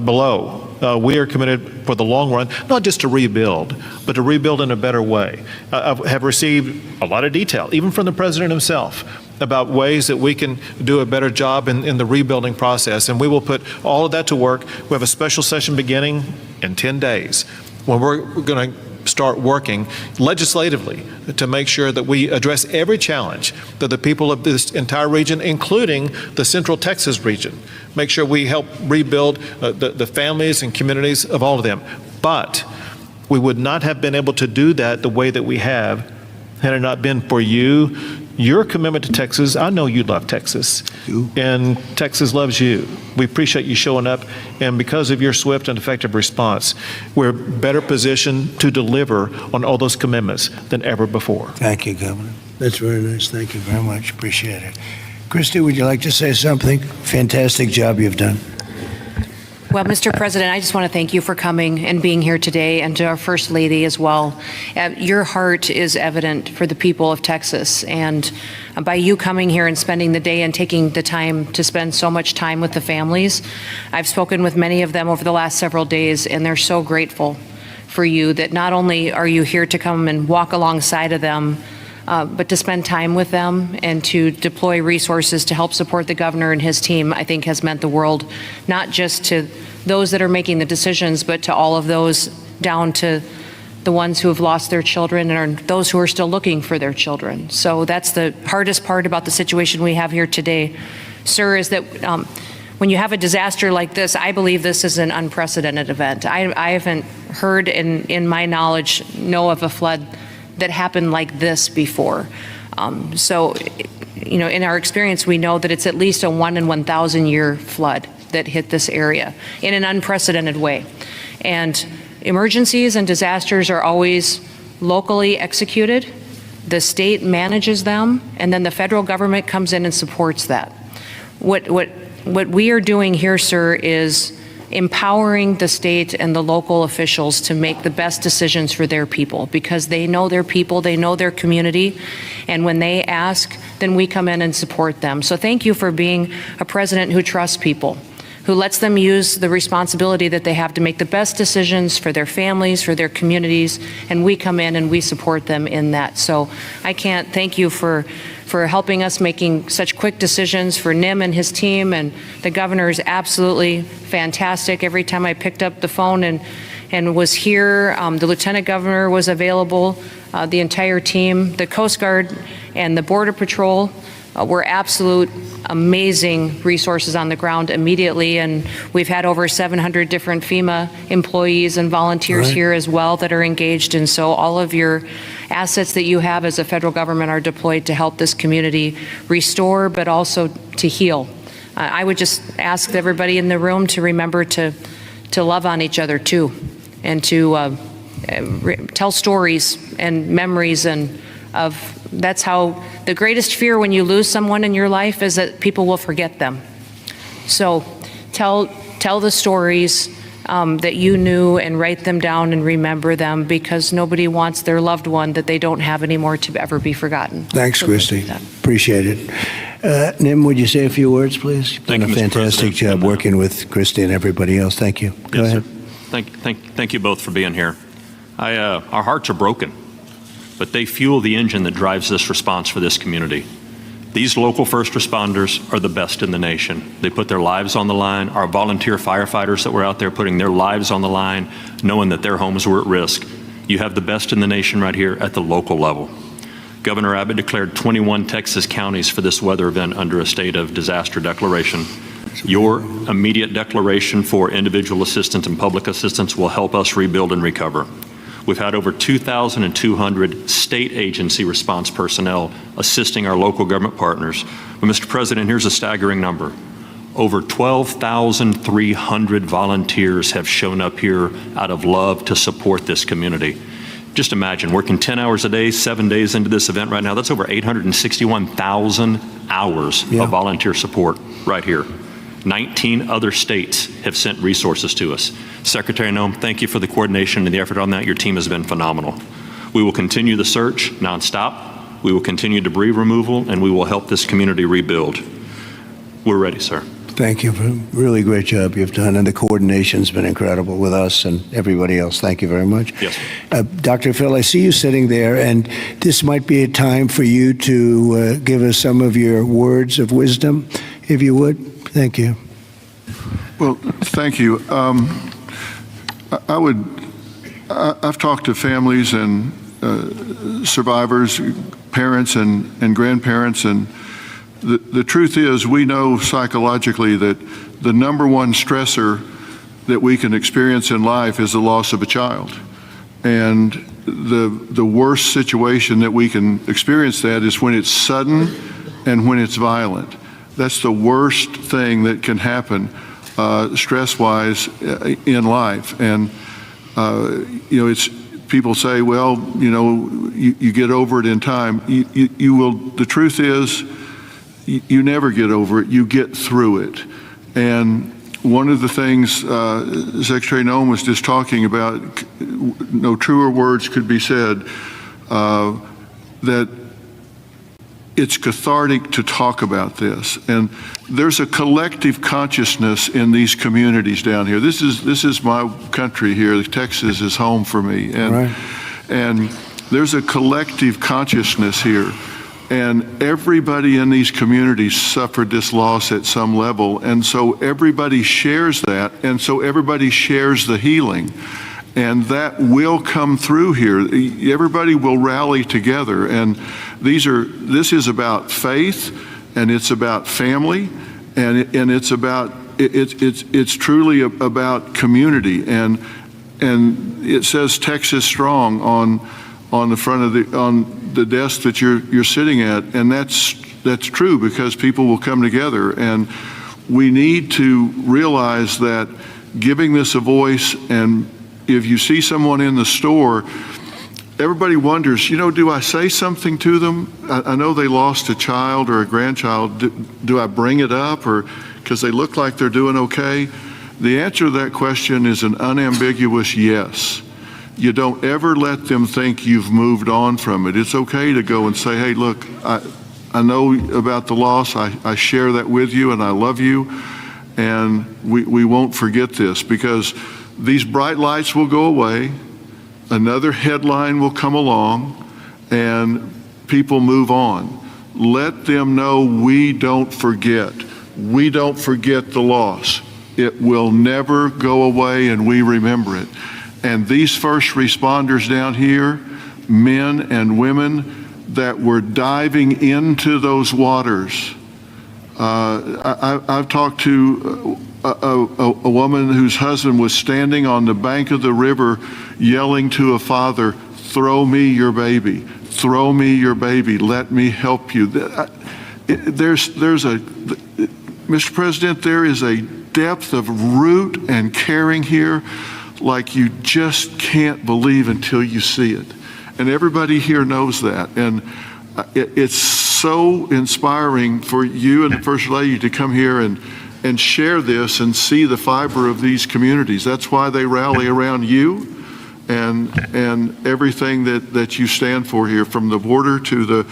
below. We are committed for the long run, not just to rebuild, but to rebuild in a better way. I have received a lot of detail, even from the President himself, about ways that we can do a better job in the rebuilding process, and we will put all of that to work. We have a special session beginning in 10 days when we're going to start working legislatively to make sure that we address every challenge that the people of this entire region, including the Central Texas region, make sure we help rebuild the families and communities of all of them. But we would not have been able to do that the way that we have had it not been for you, your commitment to Texas. I know you love Texas, and Texas loves you. We appreciate you showing up, and because of your swift and effective response, we're better positioned to deliver on all those commitments than ever before. Thank you, Governor. That's very nice. Thank you very much. Appreciate it. Christy, would you like to say something? Fantastic job you've done. Well, Mr. President, I just want to thank you for coming and being here today, and to our First Lady as well. Your heart is evident for the people of Texas, and by you coming here and spending the day and taking the time to spend so much time with the families, I've spoken with many of them over the last several days, and they're so grateful for you that not only are you here to come and walk alongside of them, but to spend time with them and to deploy resources to help support the governor and his team, I think has meant the world, not just to those that are making the decisions, but to all of those down to the ones who have lost their children and those who are still looking for their children. So that's the hardest part about the situation we have here today, sir, is that when you have a disaster like this, I believe this is an unprecedented event. I haven't heard in my knowledge, know of a flood that happened like this before. So, in our experience, we know that it's at least a 1 in 1,000 year flood that hit this area in an unprecedented way. And emergencies and disasters are always locally executed. The state manages them, and then the federal government comes in and supports that. What we are doing here, sir, is empowering the state and the local officials to make the best decisions for their people, because they know their people, they know their community, and when they ask, then we come in and support them. So thank you for being a president who trusts people, who lets them use the responsibility that they have to make the best decisions for their families, for their communities, and we come in and we support them in that. So I can't thank you for helping us making such quick decisions, for Nim and his team, and the governor is absolutely fantastic. Every time I picked up the phone and was here, the lieutenant governor was available, the entire team, the Coast Guard and the Border Patrol were absolute amazing resources on the ground immediately, and we've had over 700 different FEMA employees and volunteers here as well that are engaged, and so all of your assets that you have as a federal government are deployed to help this community restore, but also to heal. I would just ask everybody in the room to remember to love on each other too, and to tell stories and memories, and that's how the greatest fear when you lose someone in your life is that people will forget them. So tell the stories that you knew and write them down and remember them, because nobody wants their loved one that they don't have anymore to ever be forgotten. Thanks, Christy. Appreciate it. Nim, would you say a few words, please? You've done a fantastic job working with Christy and everybody else. Thank you. Go ahead. Thank you both for being here. Our hearts are broken, but they fuel the engine that drives this response for this community. These local first responders are the best in the nation. They put their lives on the line. Our volunteer firefighters that were out there putting their lives on the line, knowing that their homes were at risk. You have the best in the nation right here at the local level. Governor Abbott declared 21 Texas counties for this weather event under a state of disaster declaration. Your immediate declaration for individual assistance and public assistance will help us rebuild and recover. We've had over 2,200 state agency response personnel assisting our local government partners. But Mr. President, here's a staggering number. Over 12,300 volunteers have shown up here out of love to support this community. Just imagine, working 10 hours a day, 7 days into this event right now, that's over 861,000 hours of volunteer support right here. 19 other states have sent resources to us. Secretary Noem, thank you for the coordination and the effort on that. Your team has been phenomenal. We will continue the search nonstop. We will continue debris removal, and we will help this community rebuild. We're ready, sir. Thank you for a really great job you've done, and the coordination's been incredible with us and everybody else. Thank you very much. Yes. Dr. Phil, I see you sitting there, and this might be a time for you to give us some of your words of wisdom, if you would. Thank you. Well, thank you. I've talked to families and survivors, parents and grandparents, and the truth is we know psychologically that the number one stressor that we can experience in life is the loss of a child. And the worst situation that we can experience that is when it's sudden and when it's violent. That's the worst thing that can happen stress-wise in life. And, it's people say, well, you get over it in time. You will, the truth is, you never get over it. You get through it. And one of the things Secretary Noem was just talking about, no truer words could be said, that it's cathartic to talk about this. And there's a collective consciousness in these communities down here. This is my country here. Texas is home for me. And there's a collective consciousness here. And everybody in these communities suffered this loss at some level. And so everybody shares that. And so everybody shares the healing. And that will come through here. Everybody will rally together. And this is about faith, and it's about family, and it's truly about community. And it says Texas Strong on the front of the desk that you're sitting at, and that's true because people will come together. And we need to realize that giving this a voice, and if you see someone in the store, everybody wonders, do I say something to them? I know they lost a child or a grandchild. Do I bring it up, or because they look like they're doing okay? The answer to that question is an unambiguous yes. You don't ever let them think you've moved on from it. It's okay to go and say, hey, look, I know about the loss. I share that with you, and I love you, and we won't forget this, because these bright lights will go away. Another headline will come along, and people move on. Let them know we don't forget. We don't forget the loss. It will never go away, and we remember it. And these first responders down here, men and women that were diving into those waters. I've talked to a woman whose husband was standing on the bank of the river yelling to a father, throw me your baby, throw me your baby, let me help you. Mr. President, there is a depth of root and caring here like you just can't believe until you see it. And everybody here knows that. And it's so inspiring for you and the First Lady to come here and share this and see the fiber of these communities. That's why they rally around you and everything that you stand for here, from the border to the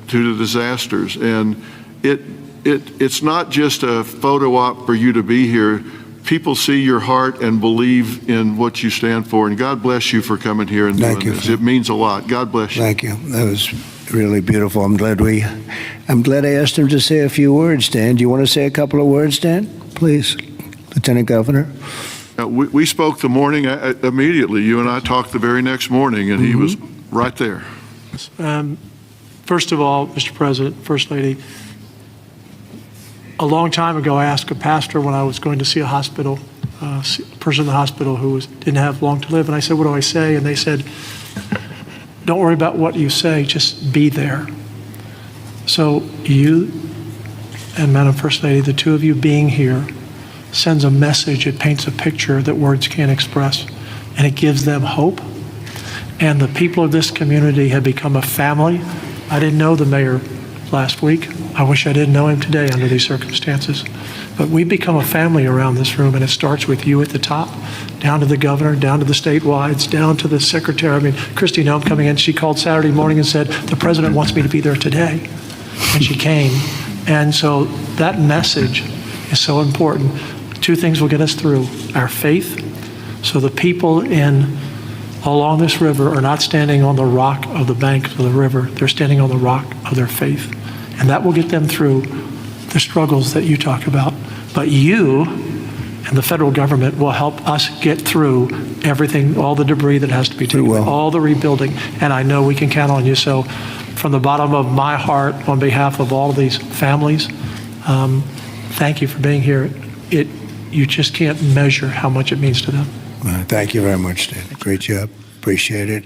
disasters. And it's not just a photo op for you to be here. People see your heart and believe in what you stand for. And God bless you for coming here and doing this. It means a lot. God bless you. Thank you. That was really beautiful. I'm glad I asked him to say a few words, Dan. Do you want to say a couple of words, Dan? Please, Lieutenant Governor. We spoke the morning immediately. You and I talked the very next morning, and he was right there. First of all, Mr. President, First Lady, a long time ago, I asked a pastor when I was going to see a hospital, a person in the hospital who didn't have long to live, and I said, what do I say? And they said, don't worry about what you say, just be there. So you and Madam First Lady, the two of you being here, sends a message. It paints a picture that words can't express, and it gives them hope. And the people of this community have become a family. I didn't know the mayor last week. I wish I didn't know him today under these circumstances. But we've become a family around this room, and it starts with you at the top, down to the governor, down to the statewides, down to the secretary. I mean, Christy Nome coming in, she called Saturday morning and said, the president wants me to be there today. And she came. And so that message is so important. Two things will get us through: our faith, so the people along this river are not standing on the rock of the bank of the river, they're standing on the rock of their faith. And that will get them through the struggles that you talk about. But you and the federal government will help us get through everything, all the debris that has to be taken, all the rebuilding, and I know we can count on you. So from the bottom of my heart, on behalf of all of these families, thank you for being here. You just can't measure how much it means to them. Thank you very much, Dan. Great job. Appreciate it.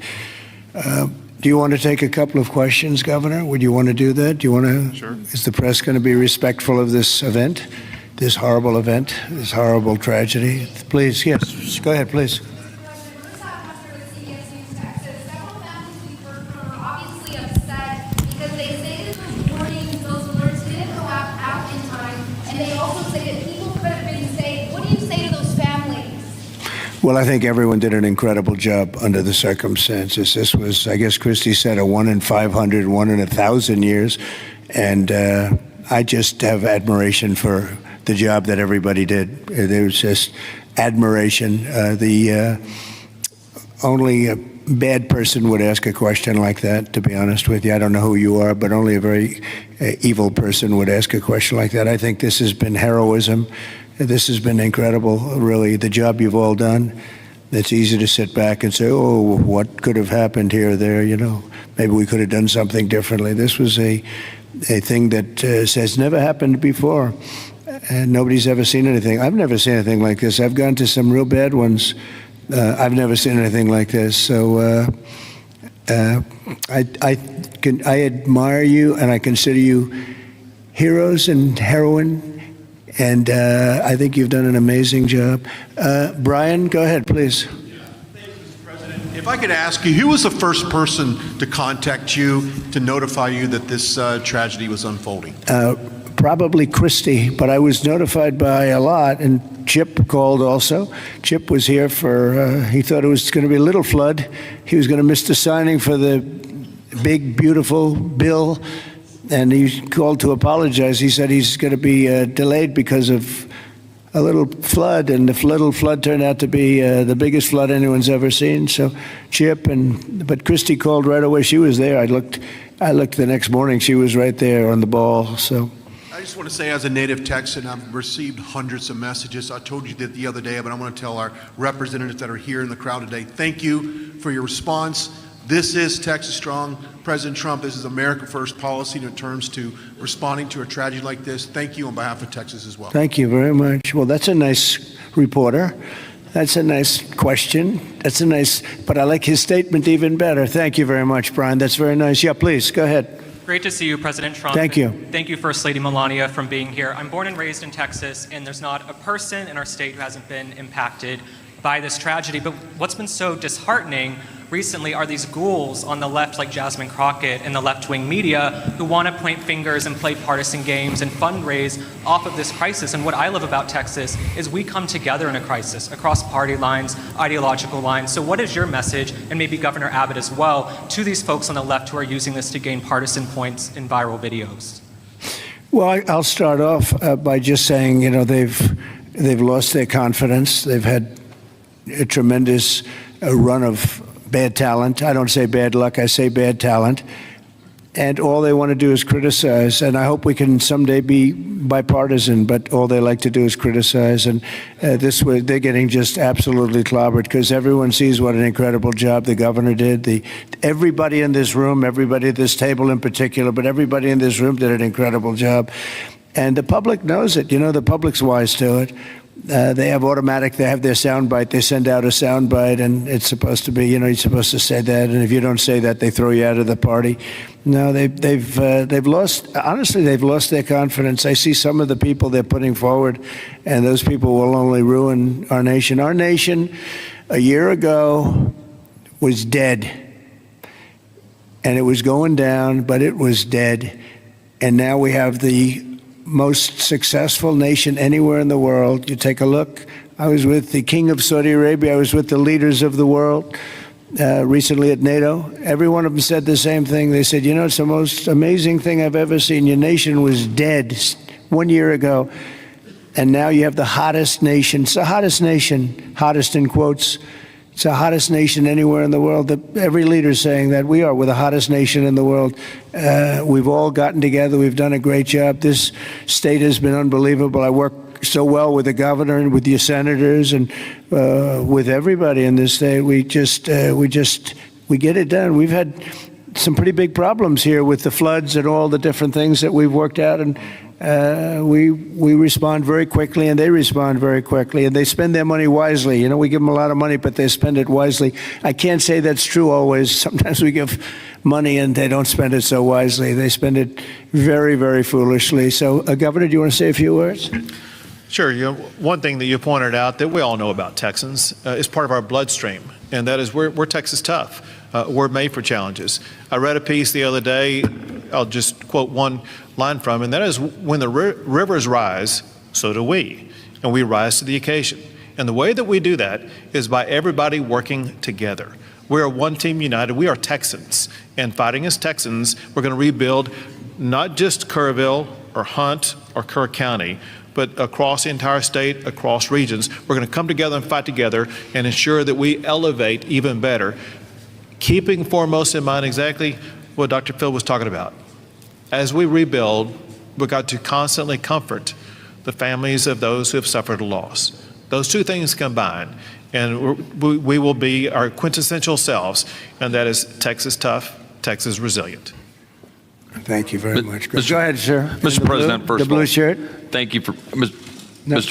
Do you want to take a couple of questions, Governor? Would you want to do that? Do you want to? Sure. Is the press going to be respectful of this event, this horrible event, this horrible tragedy? Please, yes. Go ahead, please. Well, I think everyone did an incredible job under the circumstances. This was, I guess Christy said, a 1 in 500, 1 in 1,000 years. And I just have admiration for the job that everybody did. There was just admiration. Only a bad person would ask a question like that, to be honest with you. I don't know who you are, but only a very evil person would ask a question like that. I think this has been heroism. This has been incredible, really, the job you've all done. It's easy to sit back and say, oh, what could have happened here or there, you know. Maybe we could have done something differently. This was a thing that has never happened before, and nobody's ever seen anything. I've never seen anything like this. I've gone to some real bad ones. I've never seen anything like this. So I admire you, and I consider you heroes and heroine. And I think you've done an amazing job. Brian, go ahead, please. Thank you, Mr. President. If I could ask you, who was the first person to contact you to notify you that this tragedy was unfolding? Probably Christy, but I was notified by a lot, and Chip called also. Chip was here for, he thought it was going to be a little flood. He was going to miss the signing for the big, beautiful bill. And he called to apologize. He said he's going to be delayed because of a little flood, and the little flood turned out to be the biggest flood anyone's ever seen. So Chip but Christy called right away. She was there. I looked the next morning. She was right there on the ball. So I just want to say, as a native Texan, I've received hundreds of messages. I told you that the other day, but I want to tell our representatives that are here in the crowd today, thank you for your response. This is Texas Strong. President Trump, this is America First policy in terms to responding to a tragedy like this. Thank you on behalf of Texas as well. Thank you very much. Well, that's a nice reporter. That's a nice question. That's a nice, but I like his statement even better. Thank you very much, Brian. That's very nice. Yeah, please, go ahead. Great to see you, President Trump. Thank you. Thank you, First Lady Melania, for being here. I'm born and raised in Texas, and there's not a person in our state who hasn't been impacted by this tragedy. But what's been so disheartening recently are these ghouls on the left, like Jasmine Crockett and the left-wing media, who want to point fingers and play partisan games and fundraise off of this crisis. And what I love about Texas is we come together in a crisis across party lines, ideological lines. So what is your message, and maybe Governor Abbott as well, to these folks on the left who are using this to gain partisan points in viral videos? Well, I'll start off by just saying, you know, they've lost their confidence. They've had a tremendous run of bad talent. I don't say bad luck, I say bad talent. And all they want to do is criticize. And I hope we can someday be bipartisan, but all they like to do is criticize. And this way, they're getting just absolutely clobbered because everyone sees what an incredible job the governor did. Everybody in this room, everybody at this table in particular, but everybody in this room did an incredible job. And the public knows it. You know, the public's wise to it. They have their soundbite. They send out a soundbite, and it's supposed to be, you know, you're supposed to say that. And if you don't say that, they throw you out of the party. No, they've lost. Honestly, they've lost their confidence. I see some of the people they're putting forward, and those people will only ruin our nation. Our nation, a year ago, was dead, and it was going down, but it was dead. And now we have the most successful nation anywhere in the world. You take a look. I was with the King of Saudi Arabia. I was with the leaders of the world recently at NATO. Every one of them said the same thing. They said, you know, it's the most amazing thing I've ever seen. Your nation was dead 1 year ago, and now you have the hottest nation. It's the hottest nation, hottest in quotes. It's the hottest nation anywhere in the world. Every leader is saying that we're the hottest nation in the world. We've all gotten together. We've done a great job. This state has been unbelievable. I work so well with the governor and with your senators and with everybody in this state. We get it done. We've had some pretty big problems here with the floods and all the different things that we've worked out, and we respond very quickly, and they respond very quickly, and they spend their money wisely. You know, we give them a lot of money, but they spend it wisely. I can't say that's true always. Sometimes we give money and they don't spend it so wisely. They spend it very, very foolishly. So, Governor, do you want to say a few words? Sure. You know, one thing that you pointed out that we all know about Texans is part of our bloodstream, and that is we're Texas tough. We're made for challenges. I read a piece the other day. I'll just quote one line from, and that is, when the rivers rise, so do we, and we rise to the occasion. And the way that we do that is by everybody working together. We are one team united. We are Texans, and fighting as Texans, we're going to rebuild not just Kerrville or Hunt or Kerr County, but across the entire state, across regions. We're going to come together and fight together and ensure that we elevate even better, keeping foremost in mind exactly what Dr. Phil was talking about. As we rebuild, we've got to constantly comfort the families of those who have suffered a loss. Those two things combined, and we will be our quintessential selves, and that is Texas tough, Texas resilient. Thank you very much. Go ahead, sir. Mr. President, first of all, the blue shirt. Thank you for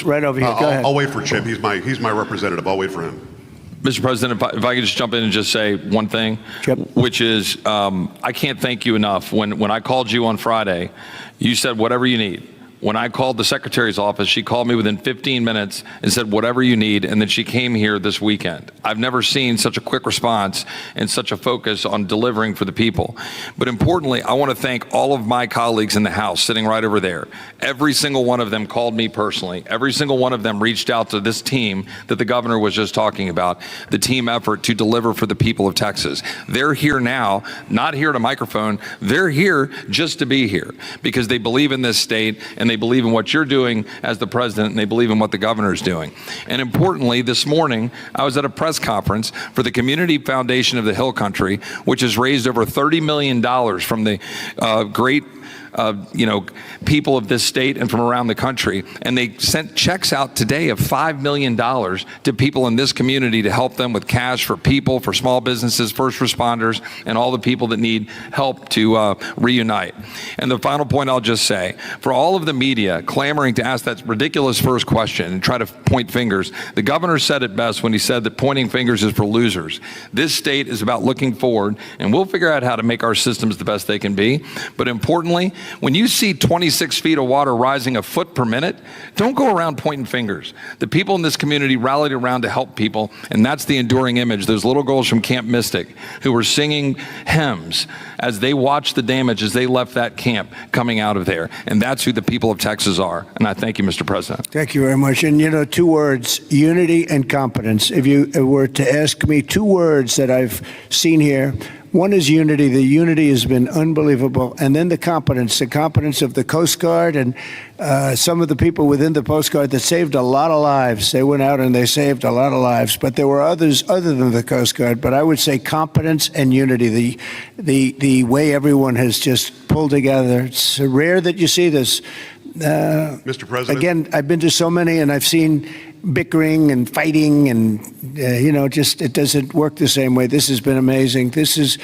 right over here. Go ahead. I'll wait for Chip. He's my representative. I'll wait for him. Mr. President, if I could just jump in and just say one thing, which is I can't thank you enough. When I called you on Friday, you said whatever you need. When I called the secretary's office, she called me within 15 minutes and said, whatever you need, and then she came here this weekend. I've never seen such a quick response and such a focus on delivering for the people. But importantly, I want to thank all of my colleagues in the House sitting right over there. Every single one of them called me personally. Every single one of them reached out to this team that the governor was just talking about, the team effort to deliver for the people of Texas. They're here now, not here to microphone. They're here just to be here because they believe in this state, and they believe in what you're doing as the president, and they believe in what the governor's doing. And importantly, this morning, I was at a press conference for the Community Foundation of the Hill Country, which has raised over $30 million from the great people of this state and from around the country. And they sent checks out today of $5 million to people in this community to help them with cash for people, for small businesses, first responders, and all the people that need help to reunite. And the final point I'll just say, for all of the media clamoring to ask that ridiculous first question and try to point fingers, the governor said it best when he said that pointing fingers is for losers. This state is about looking forward, and we'll figure out how to make our systems the best they can be. But importantly, When you see 26 feet of water rising a foot per minute, don't go around pointing fingers. The people in this community rallied around to help people, and that's the enduring image. Those little girls from Camp Mystic who were singing hymns as they watched the damage as they left that camp coming out of there. And that's who the people of Texas are. And I thank you, Mr. President. Thank you very much. And you know, 2 words, unity and competence. If you were to ask me 2 words that I've seen here, one is unity. The unity has been unbelievable. And then the competence of the Coast Guard and some of the people within the Coast Guard that saved a lot of lives. They went out and they saved a lot of lives. But there were others other than the Coast Guard. But I would say competence and unity, the way everyone has just pulled together. It's rare that you see this. Mr. President. Again, I've been to so many and I've seen bickering and fighting and, just it doesn't work the same way. This has been amazing. This is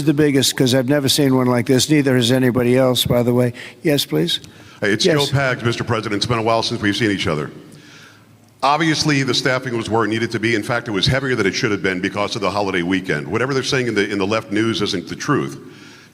the biggest because I've never seen one like this. Neither has anybody else, by the way. Yes, please. Hey, it's Joe Pags, Mr. President. It's been a while since we've seen each other. Obviously, the staffing was where it needed to be. In fact, it was heavier than it should have been because of the holiday weekend. Whatever they're saying in the left news isn't the truth.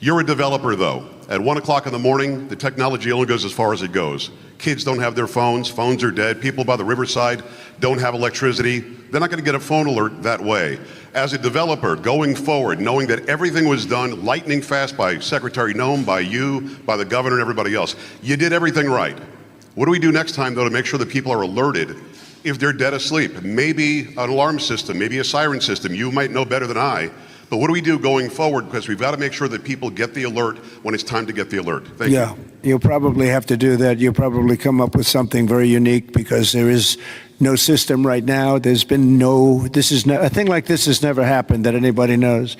You're a developer, though. At 1 o'clock in the morning, the technology only goes as far as it goes. Kids don't have their phones. Phones are dead. People by the riverside don't have electricity. They're not going to get a phone alert that way. As a developer, going forward, knowing that everything was done lightning fast by Secretary Noem, by you, by the governor, and everybody else, you did everything right. What do we do next time, though, to make sure that people are alerted if they're dead asleep? Maybe an alarm system, maybe a siren system. You might know better than I. But what do we do going forward? Because we've got to make sure that people get the alert when it's time to get the alert. Thank you. Yeah, you'll probably have to do that. You'll probably come up with something very unique because there is no system right now. There's been a thing like this has never happened that anybody knows.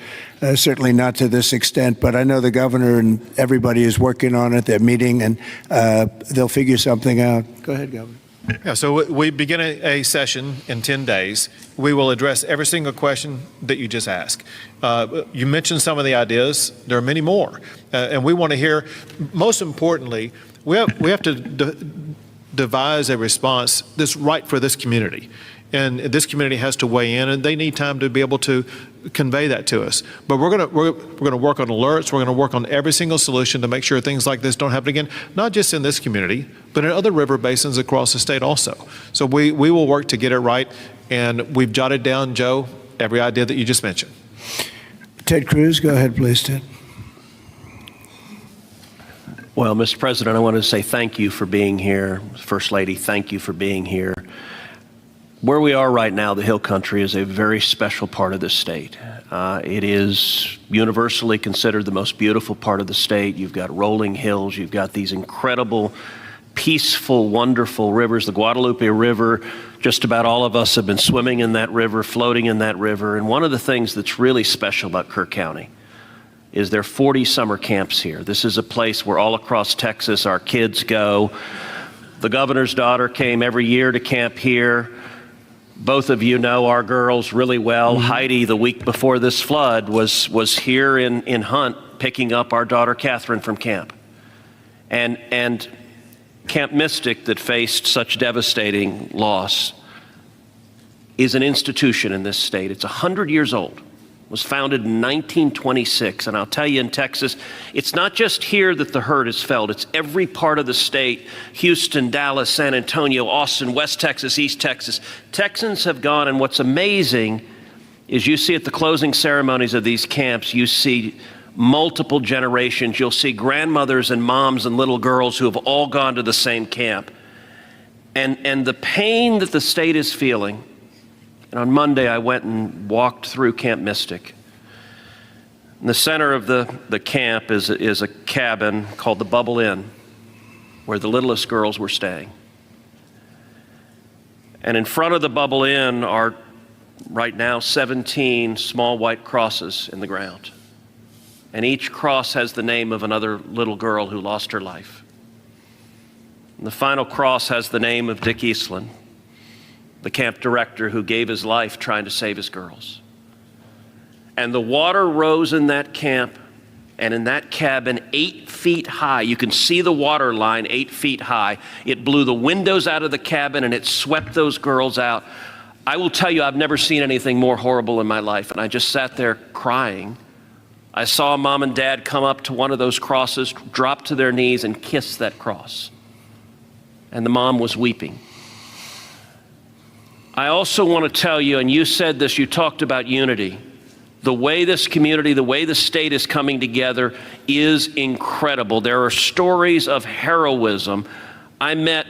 Certainly not to this extent, but I know the governor and everybody is working on it. They're meeting and they'll figure something out. Go ahead, Governor. Yeah, so we begin a session in 10 days. We will address every single question that you just asked. You mentioned some of the ideas. There are many more. And we want to hear, most importantly, we have to devise a response that's right for this community. And this community has to weigh in, and they need time to be able to convey that to us. But we're going to work on alerts. We're going to work on every single solution to make sure things like this don't happen again, not just in this community, but in other river basins across the state also. So we will work to get it right, and we've jotted down, Joe, every idea that you just mentioned. Ted Cruz, go ahead, please, Ted. Well, Mr. President, I want to say thank you for being here. First Lady, thank you for being here. Where we are right now, the Hill Country, is a very special part of the state. It is universally considered the most beautiful part of the state. You've got rolling hills. You've got these incredible, peaceful, wonderful rivers. The Guadalupe River, just about all of us have been swimming in that river, floating in that river. And one of the things that's really special about Kerr County is there are 40 summer camps here. This is a place where all across Texas our kids go. The governor's daughter came every year to camp here. Both of you know our girls really well. Mm-hmm. Heidi, the week before this flood, was here in Hunt picking up our daughter Catherine from camp. And Camp Mystic, that faced such devastating loss, is an institution in this state. It's 100 years old. Was founded in 1926, and I'll tell you, in Texas, it's not just here that the hurt is felt. It's every part of the state: Houston, Dallas, San Antonio, Austin, West Texas, East Texas. Texans have gone, and what's amazing is you see at the closing ceremonies of these camps, you see multiple generations. You'll see grandmothers and moms and little girls who have all gone to the same camp. And the pain that the state is feeling. And on Monday, I went and walked through Camp Mystic. In the center of the camp is a cabin called the Bubble Inn, where the littlest girls were staying. And in front of the Bubble Inn are right now 17 small white crosses in the ground. And each cross has the name of another little girl who lost her life. And the final cross has the name of Dick Eastland, the camp director who gave his life trying to save his girls. And the water rose in that camp and in that cabin 8 feet high. You can see the water line 8 feet high. It blew the windows out of the cabin and it swept those girls out. I will tell you, I've never seen anything more horrible in my life. And I just sat there crying, I saw mom and dad come up to one of those crosses, drop to their knees and kiss that cross. And the mom was weeping. I also want to tell you, and you said this, you talked about unity. The way this community, the way the state is coming together is incredible. There are stories of heroism. I met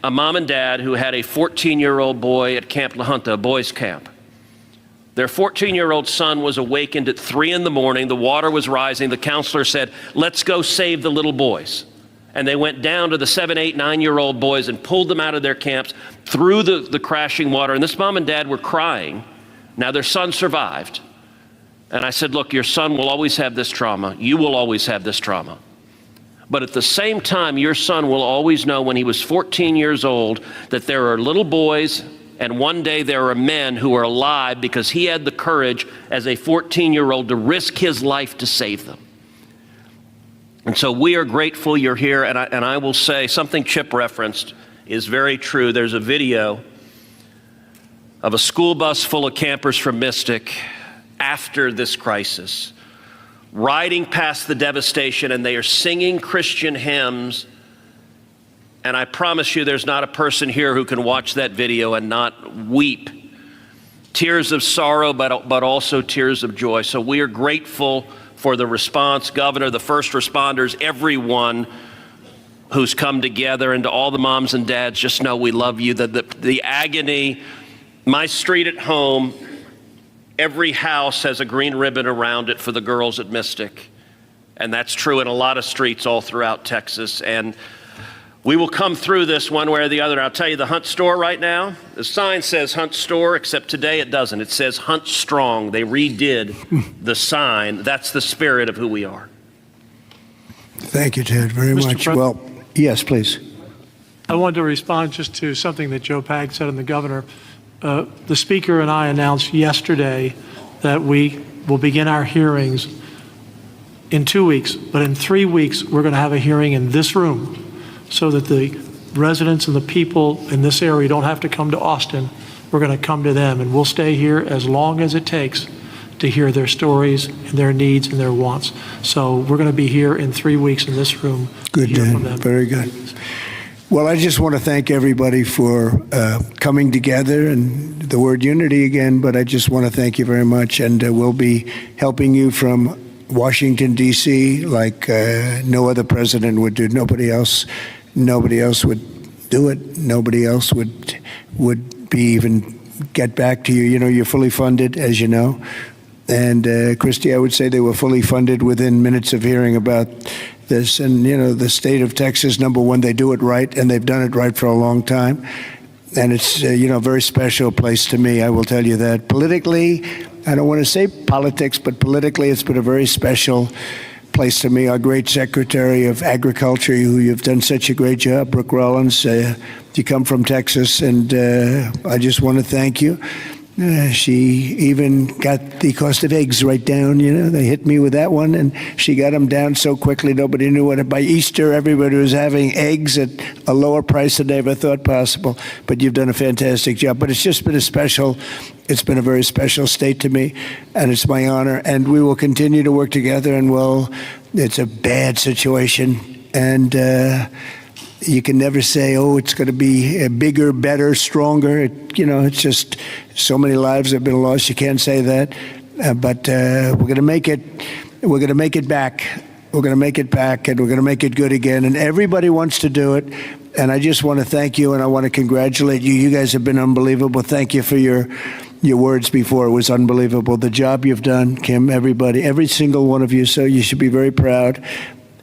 a mom and dad who had a 14-year-old boy at Camp La Junta, a boys' camp. Their 14-year-old son was awakened at 3 in the morning. The water was rising. The counselor said, let's go save the little boys. And they went down to the 7, 8, 9-year-old boys and pulled them out of their camps through the crashing water. And this mom and dad were crying. Now their son survived. And I said, look, your son will always have this trauma. You will always have this trauma. But at the same time, your son will always know when he was 14 years old that there are little boys and one day there are men who are alive because he had the courage as a 14-year-old to risk his life to save them. And so we are grateful you're here. And I will say something Chip referenced is very true. There's a video of a school bus full of campers from Mystic after this crisis, riding past the devastation, and they are singing Christian hymns. And I promise you there's not a person here who can watch that video and not weep. Tears of sorrow, but also tears of joy. So we are grateful for the response, Governor, the first responders, everyone who's come together, and to all the moms and dads, just know we love you. The agony, my street at home, every house has a green ribbon around it for the girls at Mystic. And that's true in a lot of streets all throughout Texas. And we will come through this one way or the other. I'll tell you, the Hunt store right now, the sign says Hunt store, except today it doesn't. It says Hunt Strong. They redid the sign. That's the spirit of who we are. Thank you, Ted, very much. Well, yes, please. I wanted to respond just to something that Joe Pag said and the governor. The Speaker and I announced yesterday that we will begin our hearings in 2 weeks, but in 3 weeks, we're going to have a hearing in this room so that the residents and the people in this area don't have to come to Austin. We're going to come to them, and we'll stay here as long as it takes to hear their stories and their needs and their wants. So we're going to be here in 3 weeks in this room. Good, Dan. Very good. Well, I just want to thank everybody for coming together, and the word unity again, but I just want to thank you very much. And we'll be helping you from Washington, D.C. like no other president would do. Nobody else would do it. Nobody else would be even get back to you. You know, you're fully funded, as you know. And Christy, I would say they were fully funded within minutes of hearing about this. And, you know, the state of Texas, number one, they do it right, and they've done it right for a long time. And it's, you know, a very special place to me, I will tell you that. Politically, I don't want to say politics, but politically it's been a very special place to me. Our great Secretary of Agriculture, who you've done such a great job, Brooke Rollins, you come from Texas, and I just want to thank you. She even got the cost of eggs right down, you know. They hit me with that one, and she got them down so quickly nobody knew what. By Easter, everybody was having eggs at a lower price than they ever thought possible. But you've done a fantastic job. But it's just been it's been a very special state to me, and it's my honor. And we will continue to work together, and well, it's a bad situation, and you can never say, oh, it's going to be bigger, better, stronger. It's just so many lives have been lost. You can't say that. But we're going to make it. We're going to make it back. We're going to make it back, and we're going to make it good again. And everybody wants to do it. And I just want to thank you, and I want to congratulate you. You guys have been unbelievable. Thank you for your words before. It was unbelievable. The job you've done, Kim, everybody, every single one of you. So you should be very proud.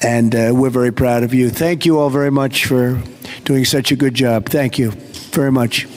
And we're very proud of you. Thank you all very much for doing such a good job. Thank you very much.